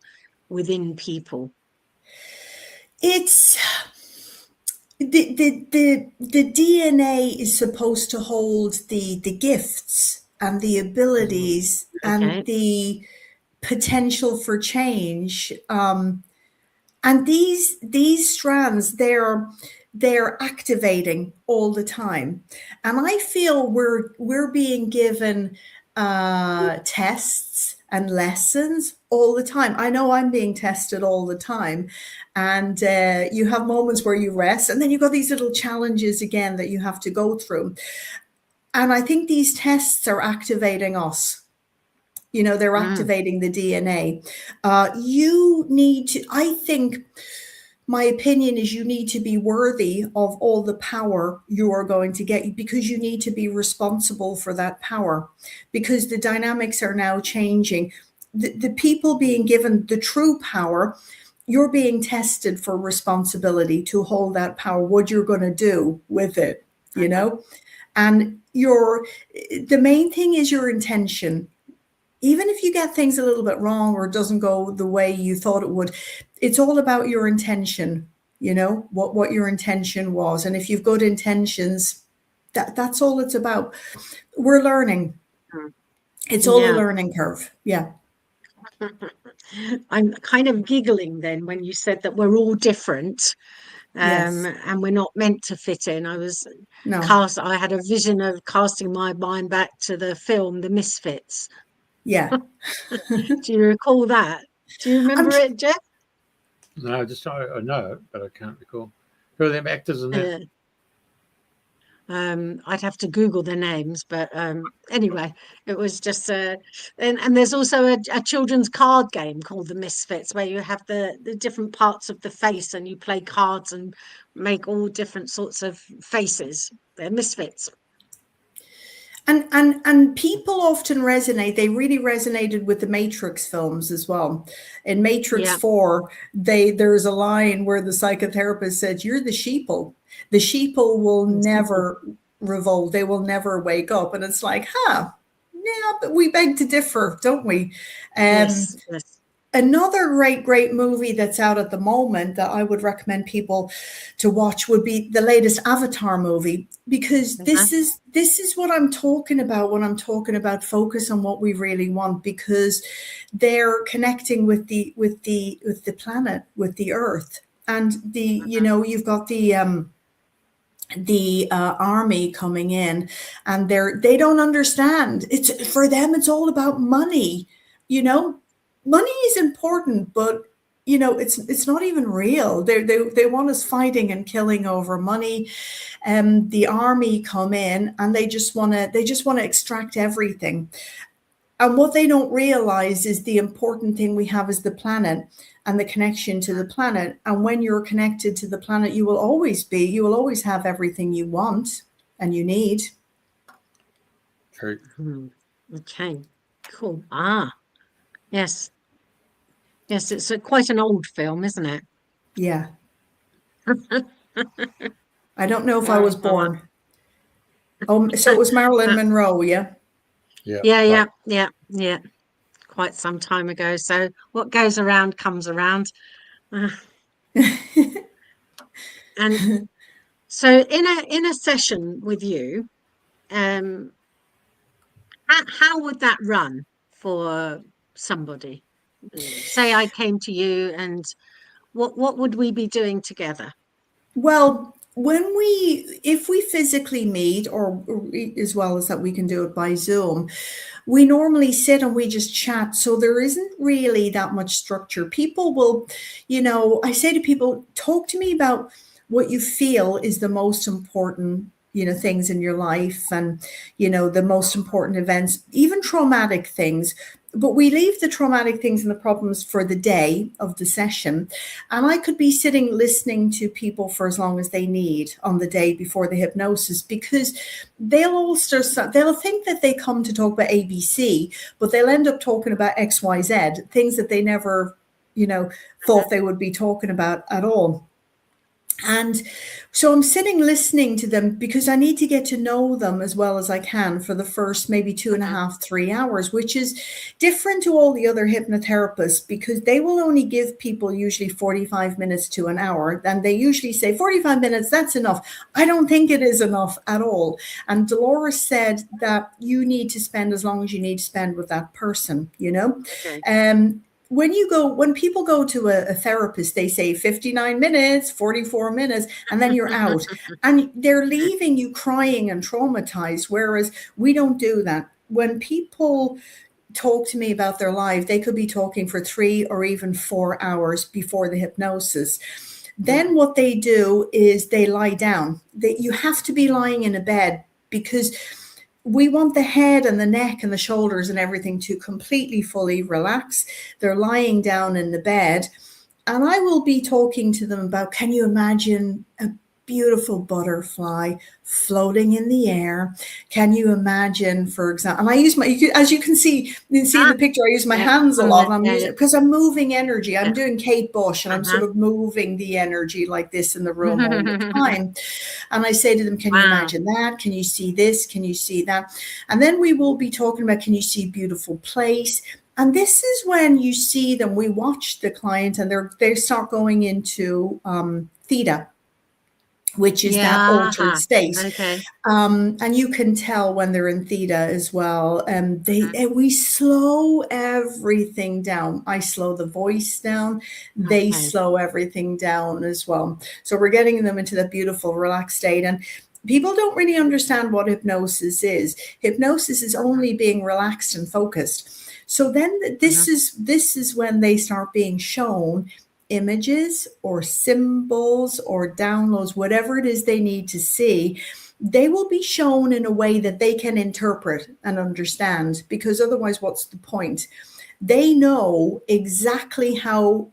within people?
It's the DNA is supposed to hold the gifts and the abilities and the potential for change. And these strands, they're activating all the time. And I feel we're being given tests and lessons all the time. I know I'm being tested all the time. And you have moments where you rest, and then you've got these little challenges again that you have to go through. And I think these tests are activating us. They're activating the DNA. You need to, I think, my opinion is you need to be worthy of all the power you are going to get, because you need to be responsible for that power, because the dynamics are now changing. The people being given the true power, you're being tested for responsibility to hold that power, what you're going to do with it, and the main thing is your intention. Even if you get things a little bit wrong or it doesn't go the way you thought it would, it's all about your intention, what your intention was. And if you've good intentions, that's all it's about. We're learning. It's all a learning curve. Yeah.
I'm kind of giggling then when you said that we're all different,
Yes.
and we're not meant to fit in.
No.
I had a vision of casting my mind back to the film The Misfits.
Yeah.
Do you recall that? Do you remember it, Jeff?
No, I know it, but I can't recall. Who are them actors in that?
I'd have to Google their names, but anyway, it was just and there's also a children's card game called The Misfits, where you have the different parts of the face and you play cards and make all different sorts of faces. They're misfits.
And people often resonate. They really resonated with the Matrix films as well. In Matrix 4, there's a line where the psychotherapist said, "You're the sheeple. The sheeple will never revolt. They will never wake up." And it's like, yeah, but we beg to differ, don't we?
Yes.
Another great movie that's out at the moment that I would recommend people to watch would be the latest Avatar movie, because this is what I'm talking about when I'm talking about focus on what we really want, because they're connecting with the planet, with the Earth, and you've got the army coming in, and they don't understand. It's for them, it's all about money. Money is important, but it's not even real. They want us fighting and killing over money. The army come in and they just want to extract everything. And what they don't realize is the important thing we have is the planet and the connection to the planet. And when you're connected to the planet, you will always have everything you want and you need.
True.
Okay, cool. Yes. Yes, it's quite an old film, isn't it?
Yeah. I don't know if I was born. Oh, so it was Marilyn Monroe, yeah?
Yeah. Quite some time ago. So what goes around comes around. And so in a session with you, how would that run for somebody? Say I came to you, and what would we be doing together?
Well, if we physically meet, or as well as that we can do it by Zoom, we normally sit and we just chat. So there isn't really that much structure. People will, I say to people, talk to me about what you feel is the most important things in your life, and the most important events, even traumatic things. But we leave the traumatic things and the problems for the day of the session. And I could be sitting listening to people for as long as they need on the day before the hypnosis, because they'll think that they come to talk about ABC, but they'll end up talking about XYZ, things that they never, thought they would be talking about at all. And so I'm sitting listening to them because I need to get to know them as well as I can for the first maybe 2.5, 3 hours, which is different to all the other hypnotherapists, because they will only give people usually 45 minutes to an hour. And they usually say 45 minutes, that's enough. I don't think it is enough at all. And Dolores said that you need to spend as long as you need to spend with that person,
Okay.
When people go to a therapist, they say 59 minutes, 44 minutes, and then you're out. And they're leaving you crying and traumatized, whereas we don't do that. When people talk to me about their life, they could be talking for 3 or even 4 hours before the hypnosis. Then what they do is they lie down. You have to be lying in a bed, because we want the head and the neck and the shoulders and everything to completely, fully relax. They're lying down in the bed, and I will be talking to them about, can you imagine a beautiful butterfly floating in the air? Can you imagine, for example, and I use as you can see in the picture, I use my hands a lot. I'm using, because I'm moving energy. I'm doing Kate Bush, and I'm sort of moving the energy like this in the room all the time. And I say to them, can you imagine that? Can you see this? Can you see that? And then we will be talking about, can you see a beautiful place? And this is when you see them, we watch the client, and they start going into theta. which is that altered state.
Okay.
And you can tell when they're in theta as well. We slow everything down. I slow the voice down. They slow everything down as well. So we're getting them into that beautiful relaxed state. And people don't really understand what hypnosis is. Hypnosis is only being relaxed and focused. So then this is when they start being shown images or symbols or downloads, whatever it is they need to see. They will be shown in a way that they can interpret and understand, because otherwise, what's the point? They know exactly how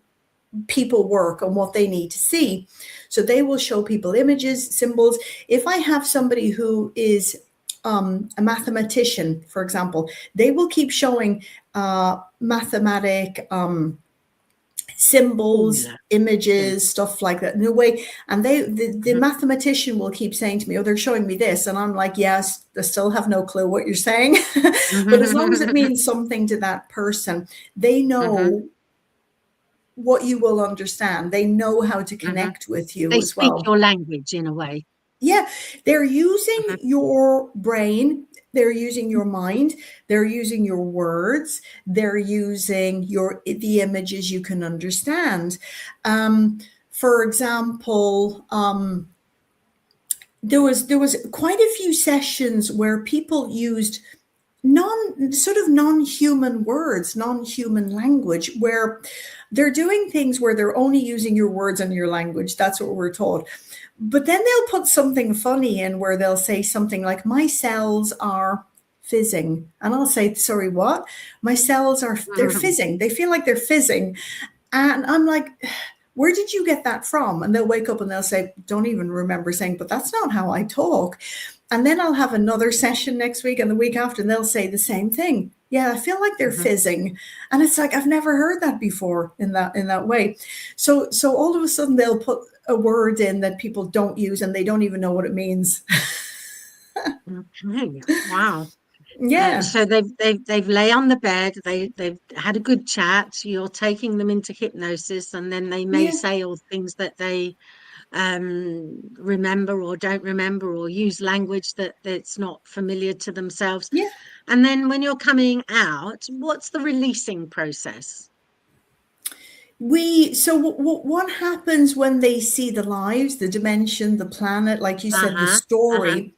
people work and what they need to see. So they will show people images, symbols. If I have somebody who is a mathematician, for example, they will keep showing mathematic symbols, images, stuff like that in a way. And the mathematician will keep saying to me, oh, they're showing me this. And I'm like, yes, I still have no clue what you're saying. But as long as it means something to that person, they know what you will understand. They know how to connect with you as well.
They speak your language in a way.
Yeah, they're using your brain. They're using your mind. They're using your words. They're using the images you can understand. For example, there was quite a few sessions where people used non-human words, non-human language, where they're doing things where they're only using your words and your language. That's what we're taught. But then they'll put something funny in where they'll say something like, my cells are fizzing. And I'll say, sorry, what? My cells they're fizzing. They feel like they're fizzing. And I'm like, where did you get that from? And they'll wake up and they'll say, don't even remember saying, but that's not how I talk. And then I'll have another session next week and the week after, and they'll say the same thing. Yeah, I feel like they're fizzing. And it's like, I've never heard that before in that way. So all of a sudden they'll put a word in that people don't use and they don't even know what it means.
Okay. Wow.
Yeah.
So they've lay on the bed, they've had a good chat, you're taking them into hypnosis, and then they may say all things that they remember or don't remember, or use language that's not familiar to themselves.
Yeah.
And then when you're coming out, what's the releasing process?
What happens when they see the lives, the dimension, the planet, like you said, the story,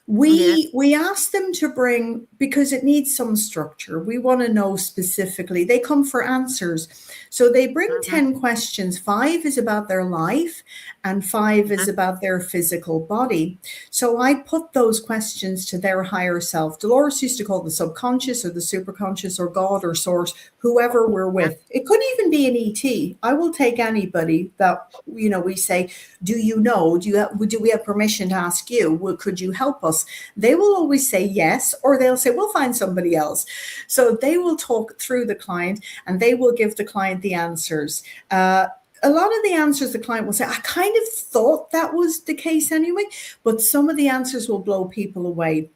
we ask them to bring, because it needs some structure. We want to know specifically. They come for answers. So they bring 10 questions. 5 is about their life and 5 is about their physical body. So I put those questions to their higher self. Dolores used to call the subconscious or the superconscious or God or source, whoever we're with. It could even be an ET. I will take anybody that, we say, do you know, do we have permission to ask you? Could you help us? They will always say yes, or they'll say, we'll find somebody else. So they will talk through the client and they will give the client the answers. A lot of the answers the client will say, I kind of thought that was the case anyway, but some of the answers will blow people away.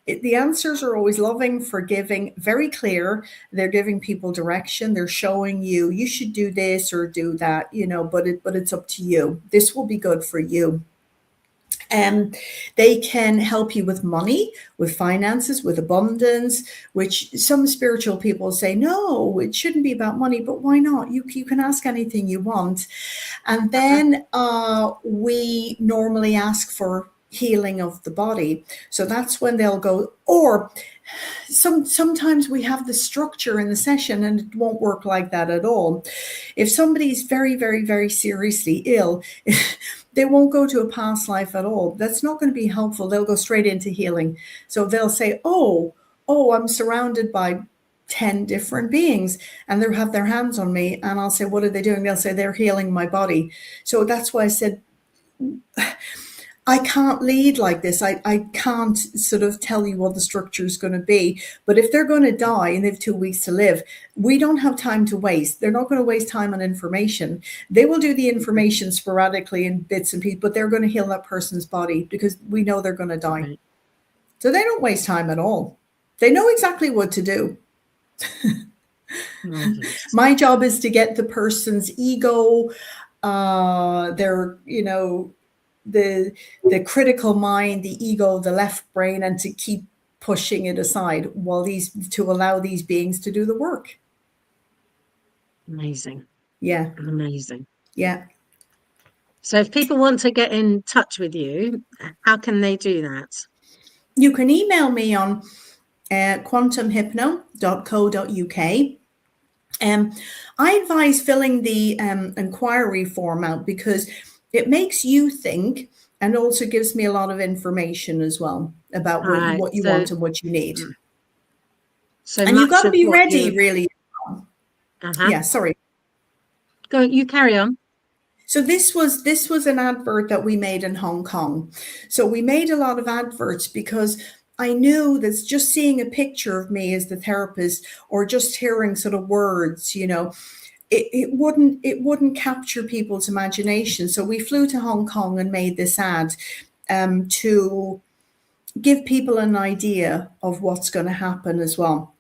The answers are always loving, forgiving, very clear. They're giving people direction. They're showing you should do this or do that, but it's up to you. This will be good for you. They can help you with money, with finances, with abundance, which some spiritual people say, no, it shouldn't be about money, but why not? You can ask anything you want. And then we normally ask for healing of the body. So that's when they'll go, or sometimes we have the structure in the session and it won't work like that at all. If somebody's very, very, very seriously ill, they won't go to a past life at all. That's not going to be helpful. They'll go straight into healing. So they'll say, oh, I'm surrounded by 10 different beings and they have their hands on me. And I'll say, what are they doing? They'll say, they're healing my body. So that's why I said, I can't lead like this. I can't sort of tell you what the structure is going to be. But if they're going to die and they have 2 weeks to live, we don't have time to waste. They're not going to waste time on information. They will do the information sporadically in bits and pieces, but they're going to heal that person's body because we know they're going to die. Right. So they don't waste time at all. They know exactly what to do. My job is to get the person's ego, their, the critical mind, the ego, the left brain, and to keep pushing it aside to allow these beings to do the work.
Amazing.
Yeah.
Amazing.
Yeah.
So if people want to get in touch with you, how can they do that?
You can email me on quantumhypno.co.uk. I advise filling the inquiry form out because it makes you think and also gives me a lot of information as well about what you want and what you need.
So
and you've got to be ready, really. Yeah, sorry.
Go, you carry on.
So this was an advert that we made in Hong Kong. So we made a lot of adverts because I knew that just seeing a picture of me as the therapist or just hearing sort of words, you know, it wouldn't capture people's imagination. So we flew to Hong Kong and made this ad to give people an idea of what's going to happen as well.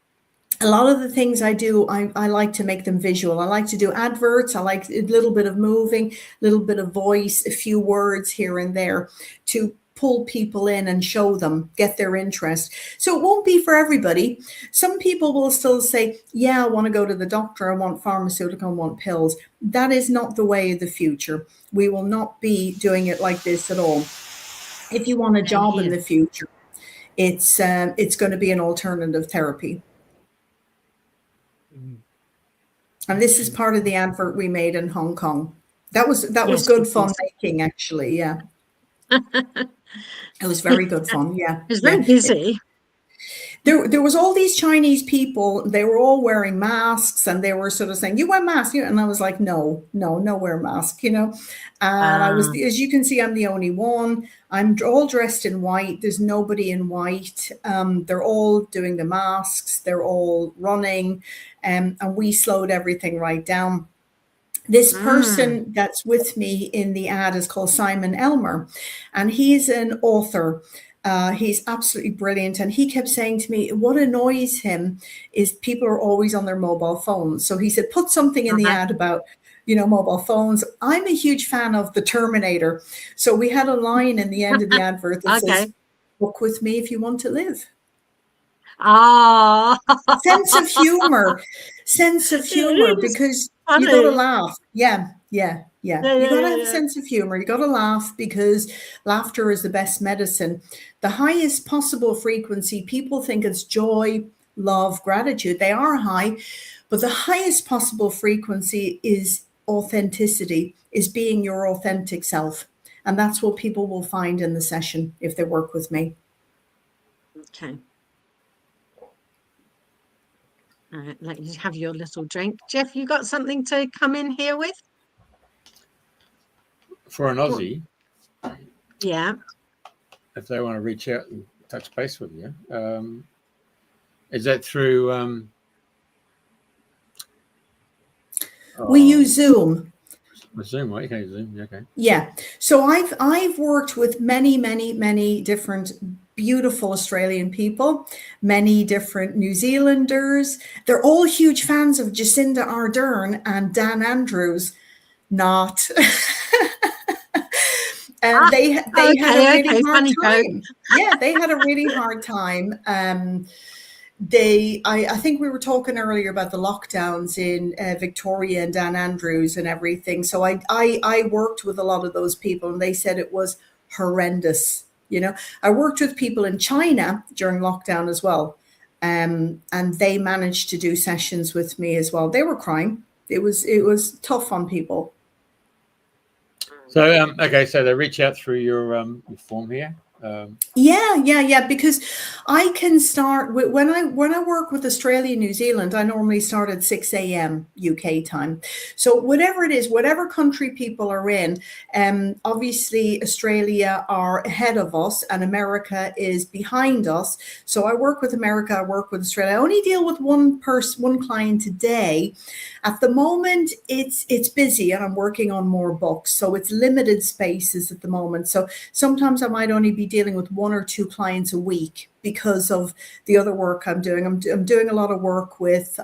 A lot of the things I do, I like to make them visual. I like to do adverts. I like a little bit of moving, a little bit of voice, a few words here and there to pull people in and show them, get their interest. So it won't be for everybody. Some people will still say, yeah, I want to go to the doctor. I want pharmaceutical, I want pills. That is not the way of the future. We will not be doing it like this at all. If you want a job in the future, it's going to be an alternative therapy. And this is part of the advert we made in Hong Kong. That was good fun making, actually. Yeah. It was very good fun. Yeah.
It was very busy.
There was all these Chinese people. They were all wearing masks and they were sort of saying, you wear masks. And I was like, no, wear a mask, you know. And I was, as you can see, I'm the only one. I'm all dressed in white. There's nobody in white. They're all doing the masks. They're all running. And we slowed everything right down. This person that's with me in the ad is called Simon Elmer, and he's an author. He's absolutely brilliant. And he kept saying to me, what annoys him is people are always on their mobile phones. So he said, put something in the ad about, you know, mobile phones. I'm a huge fan of the Terminator. So we had a line in the end of the advert that says, book with me if you want to live. Sense of humor because you got to laugh. Yeah. You got to have a sense of humor. You got to laugh because laughter is the best medicine. The highest possible frequency, people think it's joy, love, gratitude. They are high, but the highest possible frequency is authenticity, is being your authentic self. And that's what people will find in the session if they work with me.
Okay. All right, let you have your little drink. Jeff, you got something to come in here with?
For an Aussie,
yeah,
if they want to reach out and touch base with you, is that through?
We use Zoom.
Zoom, okay, Zoom, okay.
Yeah, so I've worked with many different beautiful Australian people, many different New Zealanders. They're all huge fans of Jacinda Ardern and Dan Andrews. Not. They had a really hard time. Yeah, they had a really hard time. I think we were talking earlier about the lockdowns in Victoria and Dan Andrews and everything. So I worked with a lot of those people and they said it was horrendous. You know, I worked with people in China during lockdown as well. And they managed to do sessions with me as well. They were crying. It was tough on people.
So, okay, so they reach out through your form here.
Yeah, because I can start when I work with Australia, New Zealand, I normally start at 6 a.m. UK time. So whatever it is, whatever country people are in, obviously Australia are ahead of us and America is behind us. So I work with America, I work with Australia. I only deal with one client today. At the moment, it's busy and I'm working on more books. So it's limited spaces at the moment. So sometimes I might only be dealing with 1 or 2 clients a week because of the other work I'm doing. I'm doing a lot of work with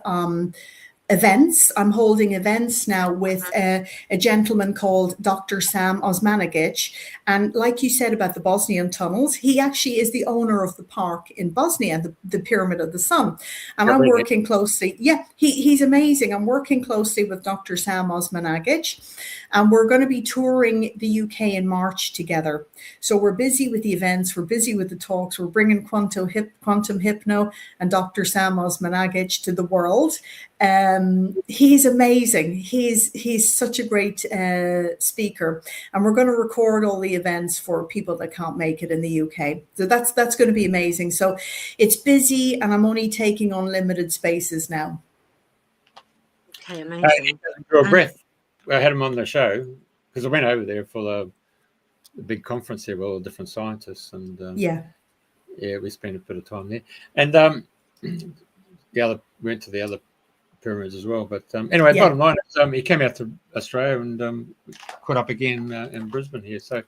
events. I'm holding events now with a gentleman called Dr. Sam Osmanagic. And like you said about the Bosnian tunnels, he actually is the owner of the park in Bosnia, the Pyramid of the Sun. And I'm working closely. Yeah, he's amazing. I'm working closely with Dr. Sam Osmanagic. And we're going to be touring the UK in March together. So we're busy with the events. We're busy with the talks. We're bringing Quantum Hypno and Dr. Sam Osmanagic to the world. He's amazing. He's such a great speaker, and we're going to record all the events for people that can't make it in the UK. So that's going to be amazing. So it's busy, and I'm only taking on limited spaces now.
Okay, amazing.
Draw breath. I had him on the show because I went over there for the big conference here with all the different scientists, and we spent a bit of time there. And went to the other pyramids as well. But anyway, bottom line is he came out to Australia and caught up again in Brisbane here. So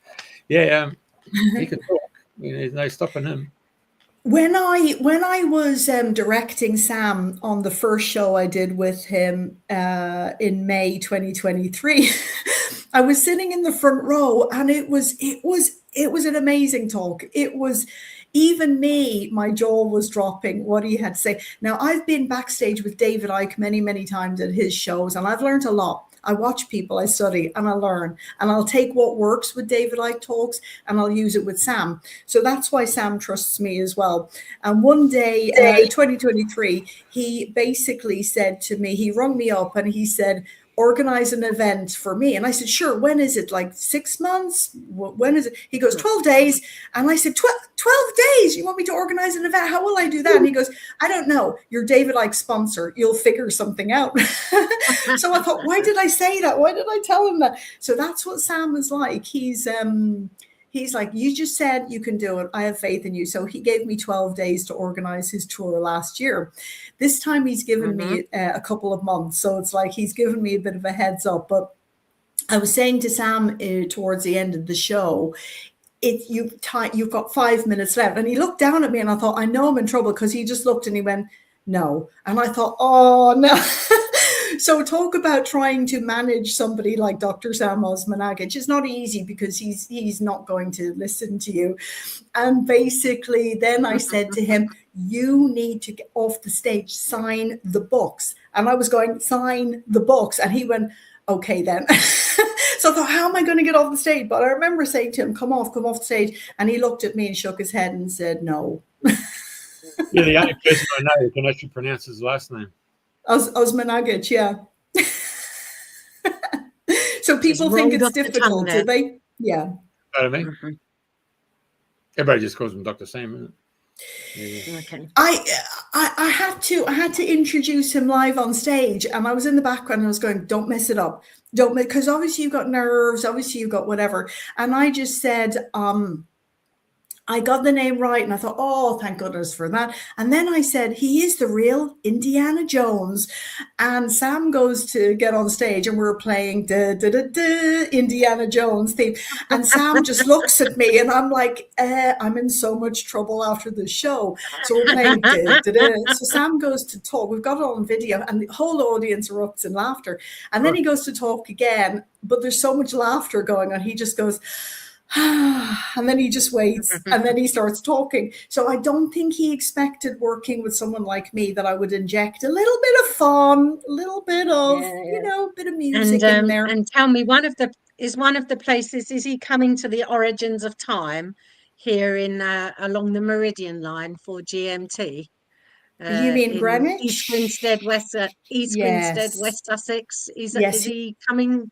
he could talk. There's no stopping him.
When I was directing Sam on the first show I did with him in May 2023, I was sitting in the front row, and it was an amazing talk. It was, even me, my jaw was dropping what he had to say. Now, I've been backstage with David Icke many, many times at his shows, and I've learned a lot. I watch people, I study, and I learn. And I'll take what works with David Icke talks, and I'll use it with Sam. So that's why Sam trusts me as well. And one day, 2023, he basically said to me, he rung me up and he said, organize an event for me. And I said, sure. When is it? Like 6 months? When is it? He goes, 12 days. And I said, 12 days? You want me to organize an event? How will I do that? And he goes, I don't know. You're David Icke's sponsor. You'll figure something out. So I thought, why did I say that? Why did I tell him that? So that's what Sam is like. He's like, you just said you can do it. I have faith in you. So he gave me 12 days to organize his tour last year. This time he's given me a couple of months. So it's like he's given me a bit of a heads up. But I was saying to Sam towards the end of the show, you've got 5 minutes left. And he looked down at me and I thought, I know I'm in trouble, because he just looked and he went, no. And I thought, oh, no. So talk about trying to manage somebody like Dr. Sam Osmanagic. It's not easy, because he's not going to listen to you. And basically then I said to him, you need to get off the stage, sign the books. And I was going, sign the books. And he went, okay then. So I thought, how am I going to get off the stage? But I remember saying to him, come off the stage. And he looked at me and shook his head and said, no.
You're the only person I know who can actually pronounce his last name.
Osmanagic, yeah. So people think it's difficult, do they? Yeah.
I mean, everybody just calls him Dr. Sam, isn't it? Yeah.
Okay.
I had to introduce him live on stage, and I was in the background and I was going, don't mess it up. Because obviously you've got nerves, obviously you've got whatever. And I just said, I got the name right, and I thought, oh, thank goodness for that. And then I said, he is the real Indiana Jones. And Sam goes to get on stage, and we're playing Indiana Jones theme. And Sam just looks at me, and I'm like, I'm in so much trouble after the show. So we're playing So Sam goes to talk. We've got it on video, and the whole audience erupts in laughter. And then he goes to talk again, but there's so much laughter going on. He just goes, and then he just waits, and then he starts talking. So I don't think he expected, working with someone like me, that I would inject a little bit of fun, a little bit of, bit of music in there.
And tell me, one of the places, is he coming to the Origins of Time here in along the Meridian line for GMT?
You mean Greenwich?
East Grinstead, West Sussex. Is he coming?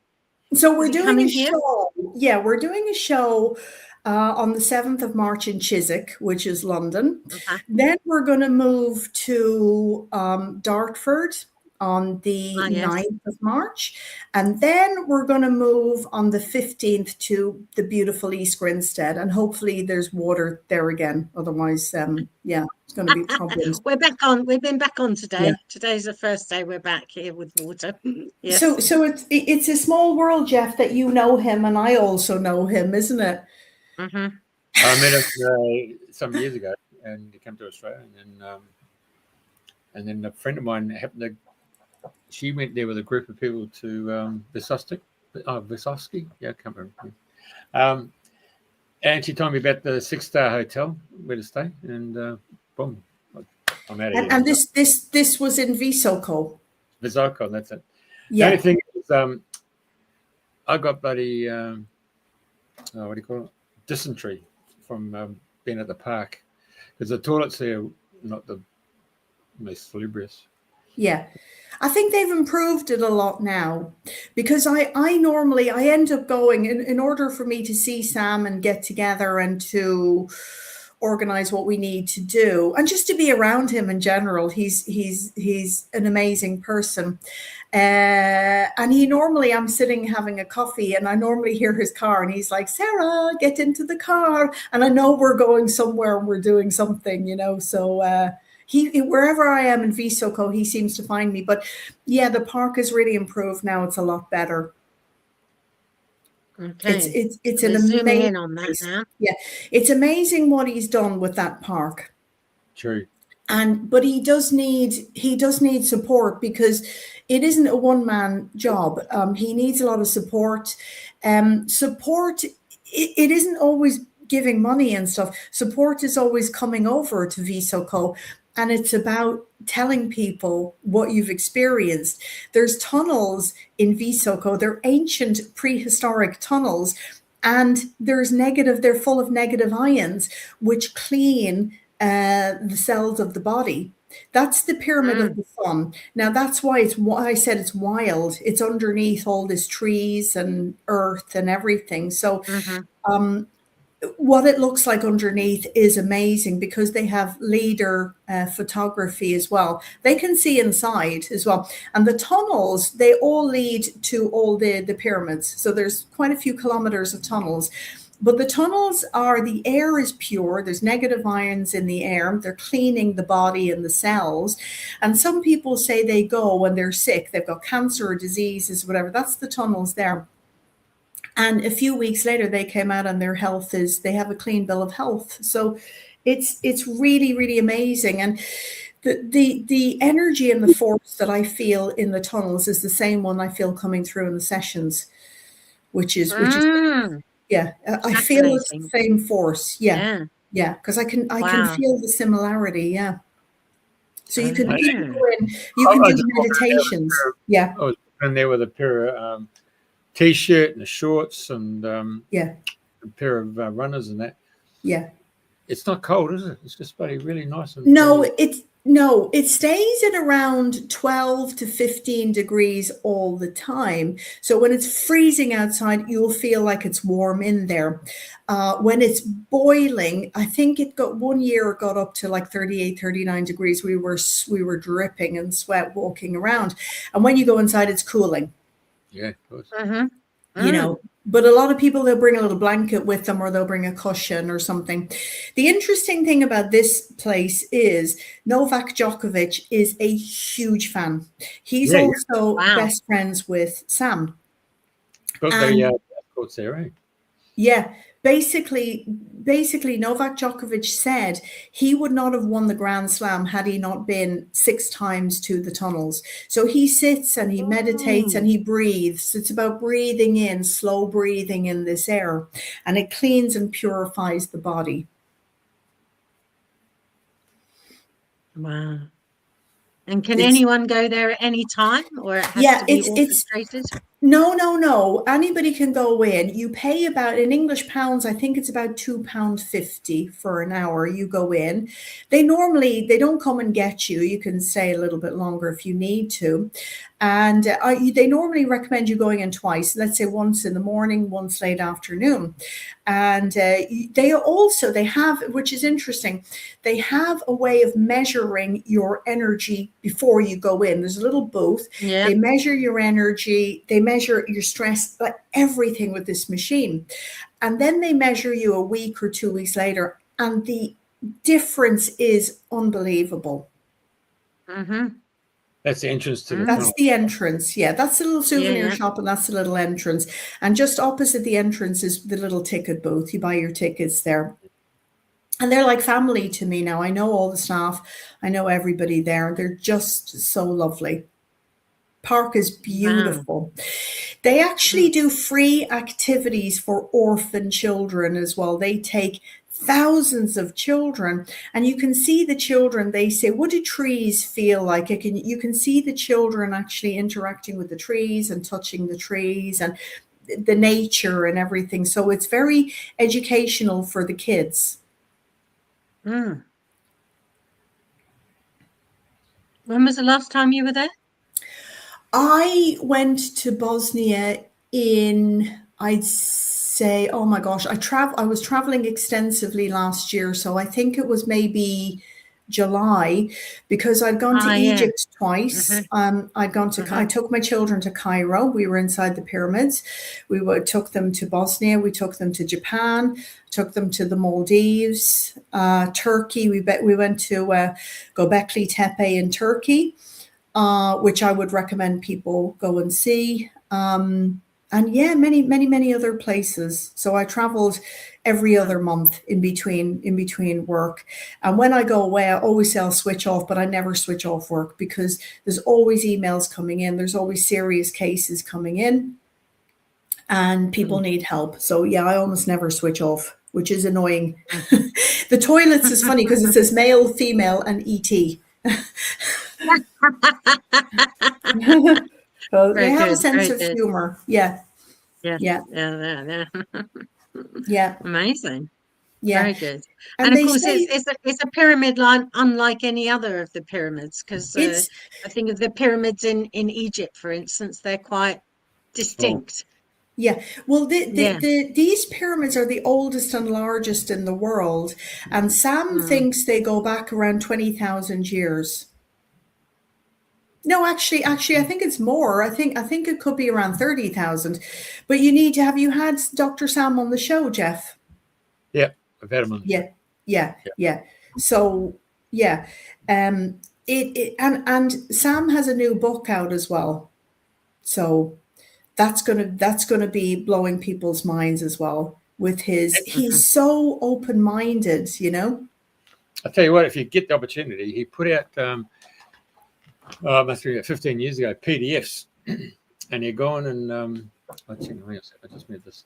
So we're doing a show. Yeah, we're doing a show on the 7th of March in Chiswick, which is London. Then we're going to move to Dartford on the 9th of March. And then we're going to move on the 15th to the beautiful East Grinstead. And hopefully there's water there again. Otherwise, it's going to be problems.
We're back on. We've been back on today. Yeah. Today's the first day we're back here with water. Yes.
So it's a small world, Jeff, that you know him and I also know him, isn't it?
I met him some years ago, and he came to Australia, and then a friend of mine happened to she went there with a group of people to Visovsky. Yeah, I can't remember. And she told me about the 6-star hotel where to stay, and boom, I'm out of here.
And this was in Visoko.
Visoko, that's it. The
Yeah.
only thing is, I got bloody what do you call it? Dysentery from being at the park, because the toilets there are not the most salubrious.
Yeah, I think they've improved it a lot now, because I normally end up going in order for me to see Sam and get together and to organize what we need to do and just to be around him in general. He's an amazing person. And I'm sitting having a coffee, and I normally hear his car, and he's like, "Sarah, get into the car." And I know we're going somewhere and we're doing something, so he wherever I am in Visoko, he seems to find me. But yeah, the park has really improved now. It's a lot better.
Okay.
It's
We're
an
zooming
amazing
in on that
place.
now.
Yeah, it's amazing what he's done with that park.
True.
But he does need support, because it isn't a one-man job. He needs a lot of support. Support, it isn't always giving money and stuff. Support is always coming over to Visoko, and it's about telling people what you've experienced. There's tunnels in Visoko. They're ancient prehistoric tunnels, and they're full of negative ions, which clean the cells of the body. That's the pyramid of the sun. Now, that's why I said it's wild. It's underneath all this trees and earth and everything. So what it looks like underneath is amazing, because they have leader photography as well. They can see inside as well. And the tunnels, they all lead to all the pyramids. So there's quite a few kilometers of tunnels. But the tunnels the air is pure. There's negative ions in the air. They're cleaning the body and the cells. And some people say they go when they're sick. They've got cancer or diseases, whatever. That's the tunnels there. And a few weeks later, they came out and they have a clean bill of health. So it's really, really amazing. And the energy and the force that I feel in the tunnels is the same one I feel coming through in the sessions, which is yeah, I feel it's the same force. Yeah, because I can feel the similarity. Yeah. So you can do meditations. Yeah.
I was in there with a pair of t-shirt and the shorts and a pair of runners and that.
Yeah.
It's not cold, is it? It's just really nice.
No, it stays at around 12 to 15 degrees all the time. So when it's freezing outside, you'll feel like it's warm in there. When it's boiling, I think one year it got up to like 38, 39 degrees. We were dripping in sweat walking around. And when you go inside, it's cooling.
Yeah, of course.
But a lot of people, they'll bring a little blanket with them, or they'll bring a cushion or something. The interesting thing about this place is Novak Djokovic is a huge fan. He's also best friends with Sam. Yeah. Basically, Novak Djokovic said he would not have won the Grand Slam had he not been 6 times to the tunnels. So he sits and he meditates and he breathes. It's about breathing in, slow breathing in this air, and it cleans and purifies the body.
Wow. And can anyone go there at any time, or it has to be orchestrated?
No. Anybody can go in. You pay about, in English pounds, I think it's about £2.50 for an hour. You go in. They don't come and get you. You can stay a little bit longer if you need to. And they normally recommend you going in twice, let's say once in the morning, once late afternoon. And they have, which is interesting, they have a way of measuring your energy before you go in. There's a little booth. Yeah. They measure your energy. They measure your stress, everything with this machine. And then they measure you a week or 2 weeks later. And the difference is unbelievable.
Mm-hmm.
That's the entrance to the
That's the entrance. Yeah, that's the little souvenir shop, and that's the little entrance. And just opposite the entrance is the little ticket booth. You buy your tickets there. And they're like family to me now. I know all the staff. I know everybody there. They're just so lovely. Park is beautiful. They actually do free activities for orphan children as well. They take thousands of children, and you can see the children. They say, what do trees feel like? You can see the children actually interacting with the trees and touching the trees and the nature and everything. So it's very educational for the kids.
When was the last time you were there?
I went to Bosnia in, I'd say, oh my gosh, I was traveling extensively last year, so I think it was maybe July, because I'd gone to Egypt twice. I took my children to Cairo. We were inside the pyramids. We took them to Bosnia. We took them to Japan. Took them to the Maldives, Turkey. We went to Göbekli Tepe in Turkey, which I would recommend people go and see. And yeah, many other places. So I traveled every other month in between work. And when I go away, I always say I'll switch off, but I never switch off work, because there's always emails coming in. There's always serious cases coming in, and people need help. So yeah, I almost never switch off, which is annoying. The toilets is funny because it says male, female, and ET. So they have a sense of humor. Yeah.
Amazing.
Yeah,
very good. And of course, it's a pyramid line unlike any other of the pyramids, because I think of the pyramids in Egypt, for instance, they're quite distinct.
Yeah, well, these pyramids are the oldest and largest in the world, and Sam thinks they go back around 20,000 years. No, actually, I think it's more. I think it could be around 30,000. But you need to have you had Dr. Sam on the show, Jeff?
Yeah, I've had him on.
Yeah. So yeah, and Sam has a new book out as well. So that's gonna be blowing people's minds as well with his. He's so open-minded, you know.
I tell you what, if you get the opportunity, he put out. Must be 15 years ago, PDFs, and you go on and I just made this.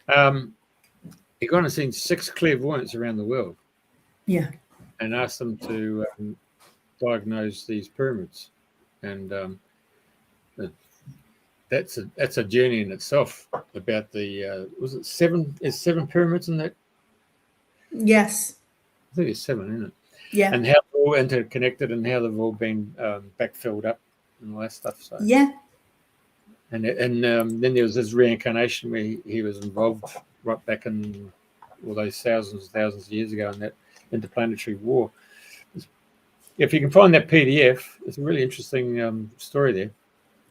You go on and seen 6 clairvoyants around the world, and asked them to diagnose these pyramids, and that's a journey in itself. About the was it 7? Is 7 pyramids in that?
Yes,
I think it's 7, isn't it?
Yeah,
and how they're all interconnected and how they've all been backfilled up and all that stuff. So and then there was this reincarnation where he was involved right back in all those thousands of years ago in that interplanetary war. If you can find that PDF, it's a really interesting story there.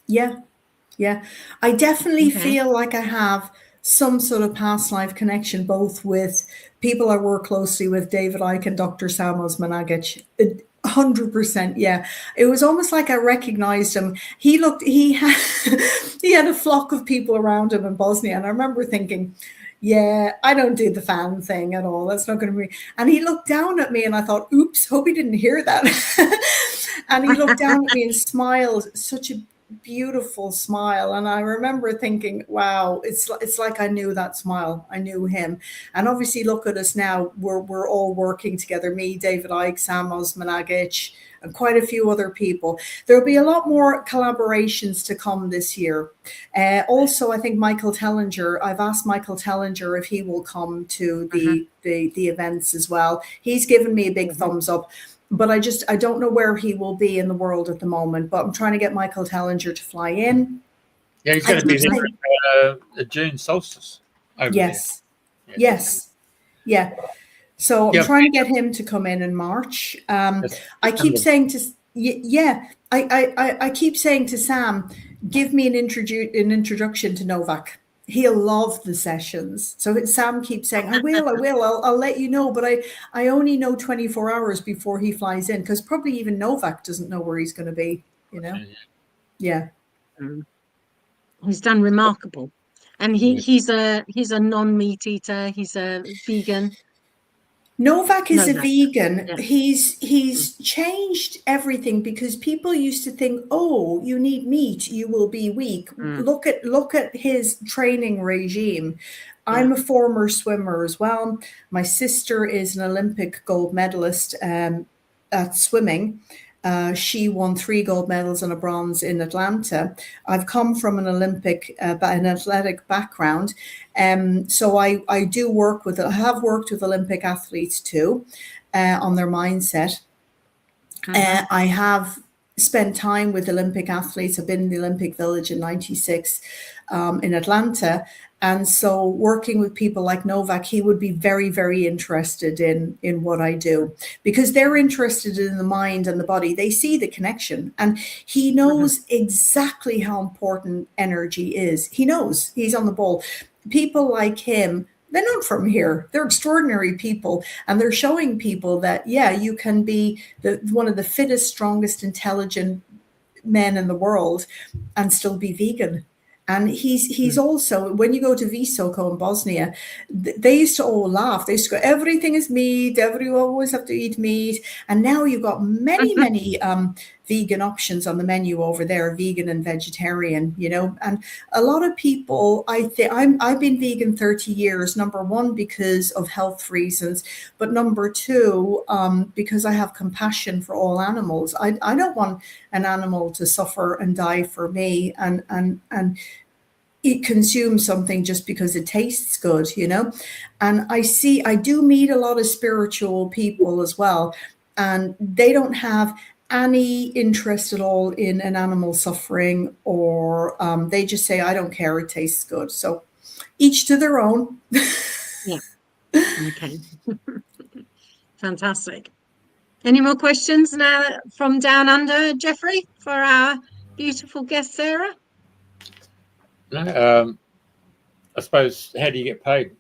Yeah. I definitely feel like I have some sort of past life connection, both with people I work closely with, David Icke and Dr. Sam Osmanagic. 100%. Yeah. It was almost like I recognized him. He had a flock of people around him in Bosnia. And I remember thinking, yeah, I don't do the fan thing at all. That's not going to be. And he looked down at me and I thought, oops, hope he didn't hear that. And he looked down at me and smiled, such a beautiful smile. And I remember thinking, wow, it's like I knew that smile. I knew him. And obviously look at us now. We're all working together. Me, David Icke, Sam Osmanagic, and quite a few other people. There'll be a lot more collaborations to come this year. Also, I think Michael Tellinger, I've asked Michael Tellinger if he will come to the events as well. He's given me a big thumbs up. But I don't know where he will be in the world at the moment. But I'm trying to get Michael Tellinger to fly in.
Yeah, he's going to be there the June solstice.
Yes. Yeah. So I'm trying to get him to come in March. I keep saying to I keep saying to Sam, give me an introduction to Novak. He'll love the sessions. So Sam keeps saying, I will, I'll let you know. But I only know 24 hours before he flies in, because probably even Novak doesn't know where he's going to be, you know? Yeah.
He's done remarkable. And he's a non-meat eater. He's a vegan.
Novak is a
Novak.
vegan.
Yeah.
He's changed everything, because people used to think, oh, you need meat, you will be weak. Look at his training regime. I'm a former swimmer as well. My sister is an Olympic gold medalist at swimming. She won 3 gold medals and a bronze in Atlanta. I've come from an athletic background. So I have worked with Olympic athletes too, on their mindset. I have spent time with Olympic athletes. I've been in the Olympic Village in '96 in Atlanta. And so working with people like Novak, he would be very, very interested in what I do, because they're interested in the mind and the body. They see the connection, and he knows exactly how important energy is. He knows, he's on the ball. People like him, they're not from here. They're extraordinary people. And they're showing people that, yeah, you can be one of the fittest, strongest, intelligent men in the world and still be vegan. And he's also, when you go to Visoko in Bosnia, they used to all laugh. They used to go, everything is meat, you always have to eat meat. And now you've got many vegan options on the menu over there, vegan and vegetarian, and a lot of people, I've been vegan 30 years, number one, because of health reasons, but number two, because I have compassion for all animals. I don't want an animal to suffer and die for me and it consumes something just because it tastes good, and I do meet a lot of spiritual people as well, and they don't have any interest at all in an animal suffering, or they just say, I don't care, it tastes good. So each to their own.
Yeah. Okay. Fantastic. Any more questions now from down under, Jeffrey, for our beautiful guest, Sarah?
No, I suppose, how do you get paid?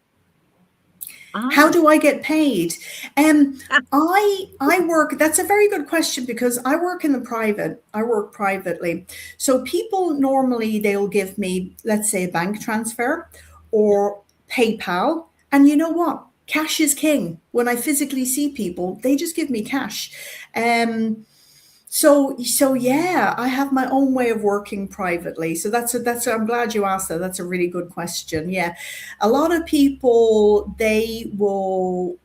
How do I get paid? I work, that's a very good question, because I work privately. So people normally, they'll give me, let's say, a bank transfer or PayPal. And you know what? Cash is king. When I physically see people, they just give me cash. So yeah, I have my own way of working privately. So I'm glad you asked that. That's a really good question. Yeah. A lot of people, they will,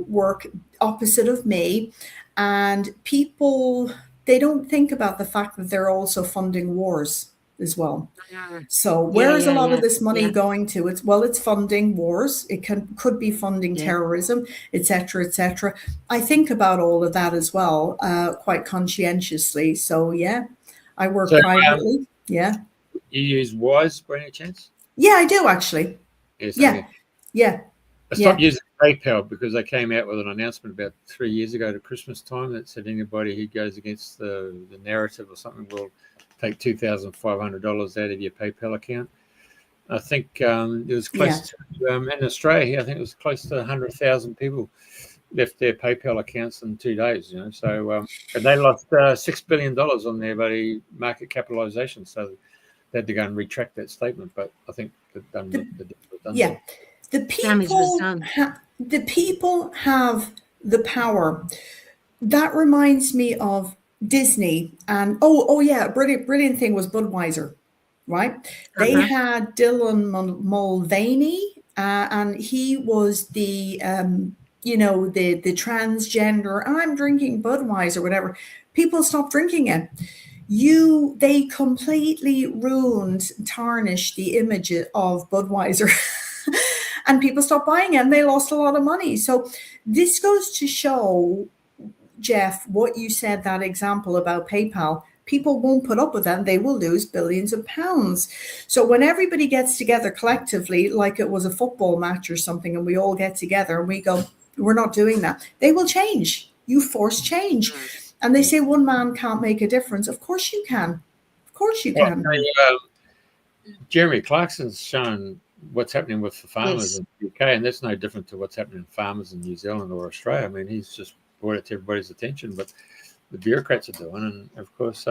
work opposite of me, and people, they don't think about the fact that they're also funding wars as well. So where is a lot of this money going to? It's funding wars. It could be funding terrorism, etc., etc. I think about all of that as well, quite conscientiously. So yeah, I work privately. Yeah.
You use Wise by any chance?
Yeah, I do actually.
Yes,
yeah.
I stopped using PayPal because they came out with an announcement about 3 years ago to Christmas time that said anybody who goes against the narrative or something will take $2,500 out of your PayPal account. I think it was close to, in Australia, I think it was close to 100,000 people left their PayPal accounts in 2 days, So and they lost $6 billion on their market capitalization. So they had to go and retract that statement. But I think they've done
yeah. The people have the power. That reminds me of Disney, and brilliant thing was Budweiser, right? They had Dylan Mulvaney, and he was the the transgender. I'm drinking Budweiser, whatever. People stopped drinking it. They completely tarnished the image of Budweiser. And people stopped buying it, and they lost a lot of money. So this goes to show, Jeff, what you said, that example about PayPal. People won't put up with that. They will lose billions of pounds. So when everybody gets together collectively, like it was a football match or something, and we all get together and we go, we're not doing that, they will change. You force change. And they say one man can't make a difference. Of course you can. Of course you can.
Jeremy Clarkson's shown what's happening with the farmers in the UK, and that's no different to what's happening to farmers in New Zealand or Australia. I mean, he's just brought it to everybody's attention, but the bureaucrats are doing, and of course,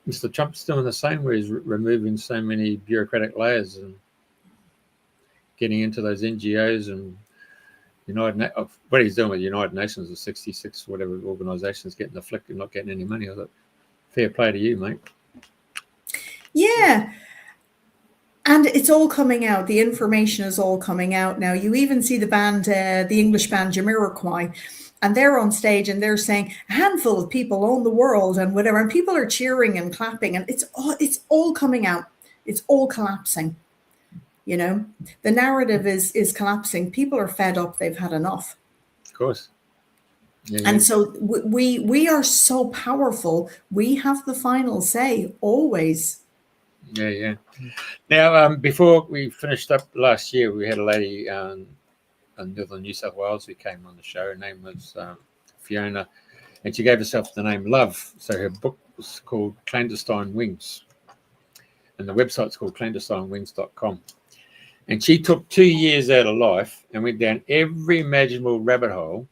Mr. Trump's doing the same, where he's removing so many bureaucratic layers and getting into those NGOs and what he's doing with United Nations, the 66 whatever organisations getting afflicted, not getting any money. I thought, fair play to you, mate.
Yeah. And it's all coming out. The information is all coming out now. You even see the band, the English band Jamiroquai, and they're on stage and they're saying a handful of people own the world and whatever, and people are cheering and clapping, and it's all coming out. It's all collapsing. You know, the narrative is collapsing. People are fed up. They've had enough.
Of course. Yeah,
and so we are so powerful. We have the final say always.
Yeah. Now, before we finished up last year, we had a lady in northern New South Wales who came on the show. Her name was Fiona, and she gave herself the name Love. So her book was called Clandestine Wings, and the website's called clandestinewings.com. And she took 2 years out of life and went down every imaginable rabbit hole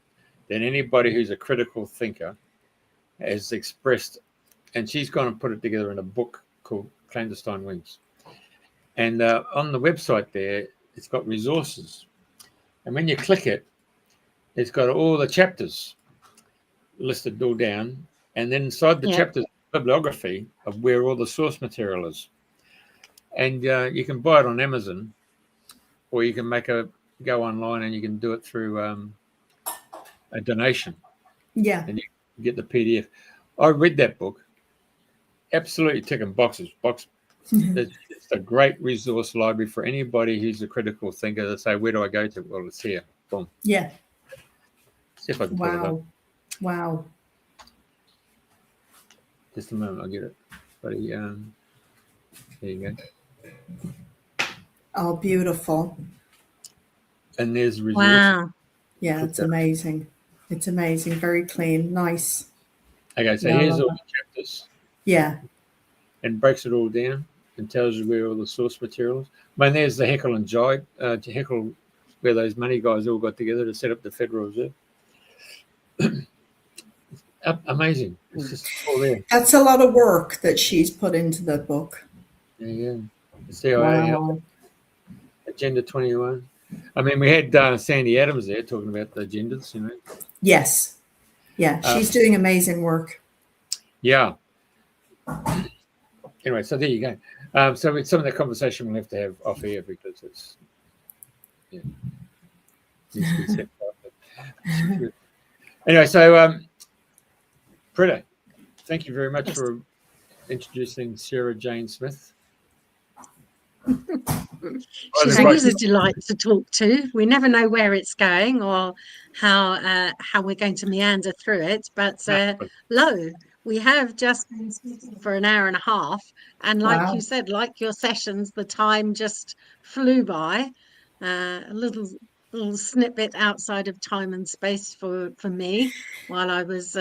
that anybody who's a critical thinker has expressed. And she's gone and put it together in a book called Clandestine Wings. And on the website there, it's got resources. And when you click it, it's got all the chapters listed all down. And then inside the chapters, bibliography of where all the source material is. And you can buy it on Amazon, or you can go online and you can do it through a donation.
Yeah.
And you get the PDF. I read that book. Absolutely ticking boxes. It's a great resource library for anybody who's a critical thinker to say, where do I go to? Well, it's here. Boom.
Yeah.
See if I can pull it up.
Wow.
Just a moment, I'll get it. Buddy, there you go.
Oh, beautiful.
And there's resources.
Wow.
Yeah, it's amazing. It's amazing. Very clean. Nice.
Okay, so here's all the chapters.
Yeah.
And breaks it all down and tells you where all the source material is. I mean, there's the Heckle and Jive, Heckle, where those money guys all got together to set up the Federal Reserve. Amazing. It's just all there.
That's a lot of work that she's put into the book.
Yeah. The CIA, Agenda 21. I mean, we had Sandy Adams there talking about the agendas, you know.
Yes. Yeah, she's doing amazing work.
Yeah. Anyway, so there you go. So it's some of the conversation we'll have to have off air because it's needs to be set up. Anyway, so Priti, thank you very much for introducing Sarah Jane Smith.
She's always a delight to talk to. We never know where it's going or how we're going to meander through it. But we have just been speaking for an hour and a half, and like you said, like your sessions, the time just flew by. A little snippet outside of time and space for me while I was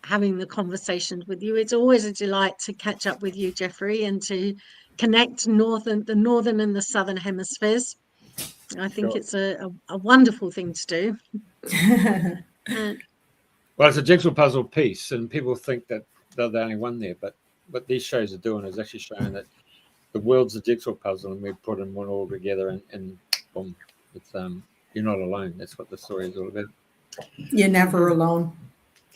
having the conversation with you. It's always a delight to catch up with you, Jeffrey, and to connect the northern and the southern hemispheres. I think it's a wonderful thing to do.
Well, it's a jigsaw puzzle piece, and people think that they're the only one there, but what these shows are doing is actually showing that the world's a jigsaw puzzle, and we put them all together, and boom, it's you're not alone. That's what the story is all about.
You're never alone.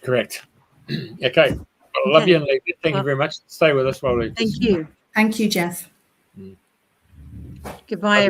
Correct. Okay. Well, I love you and leave you. Thank you very much. Stay with us while we.
Thank you.
Thank you, Jeff.
Goodbye.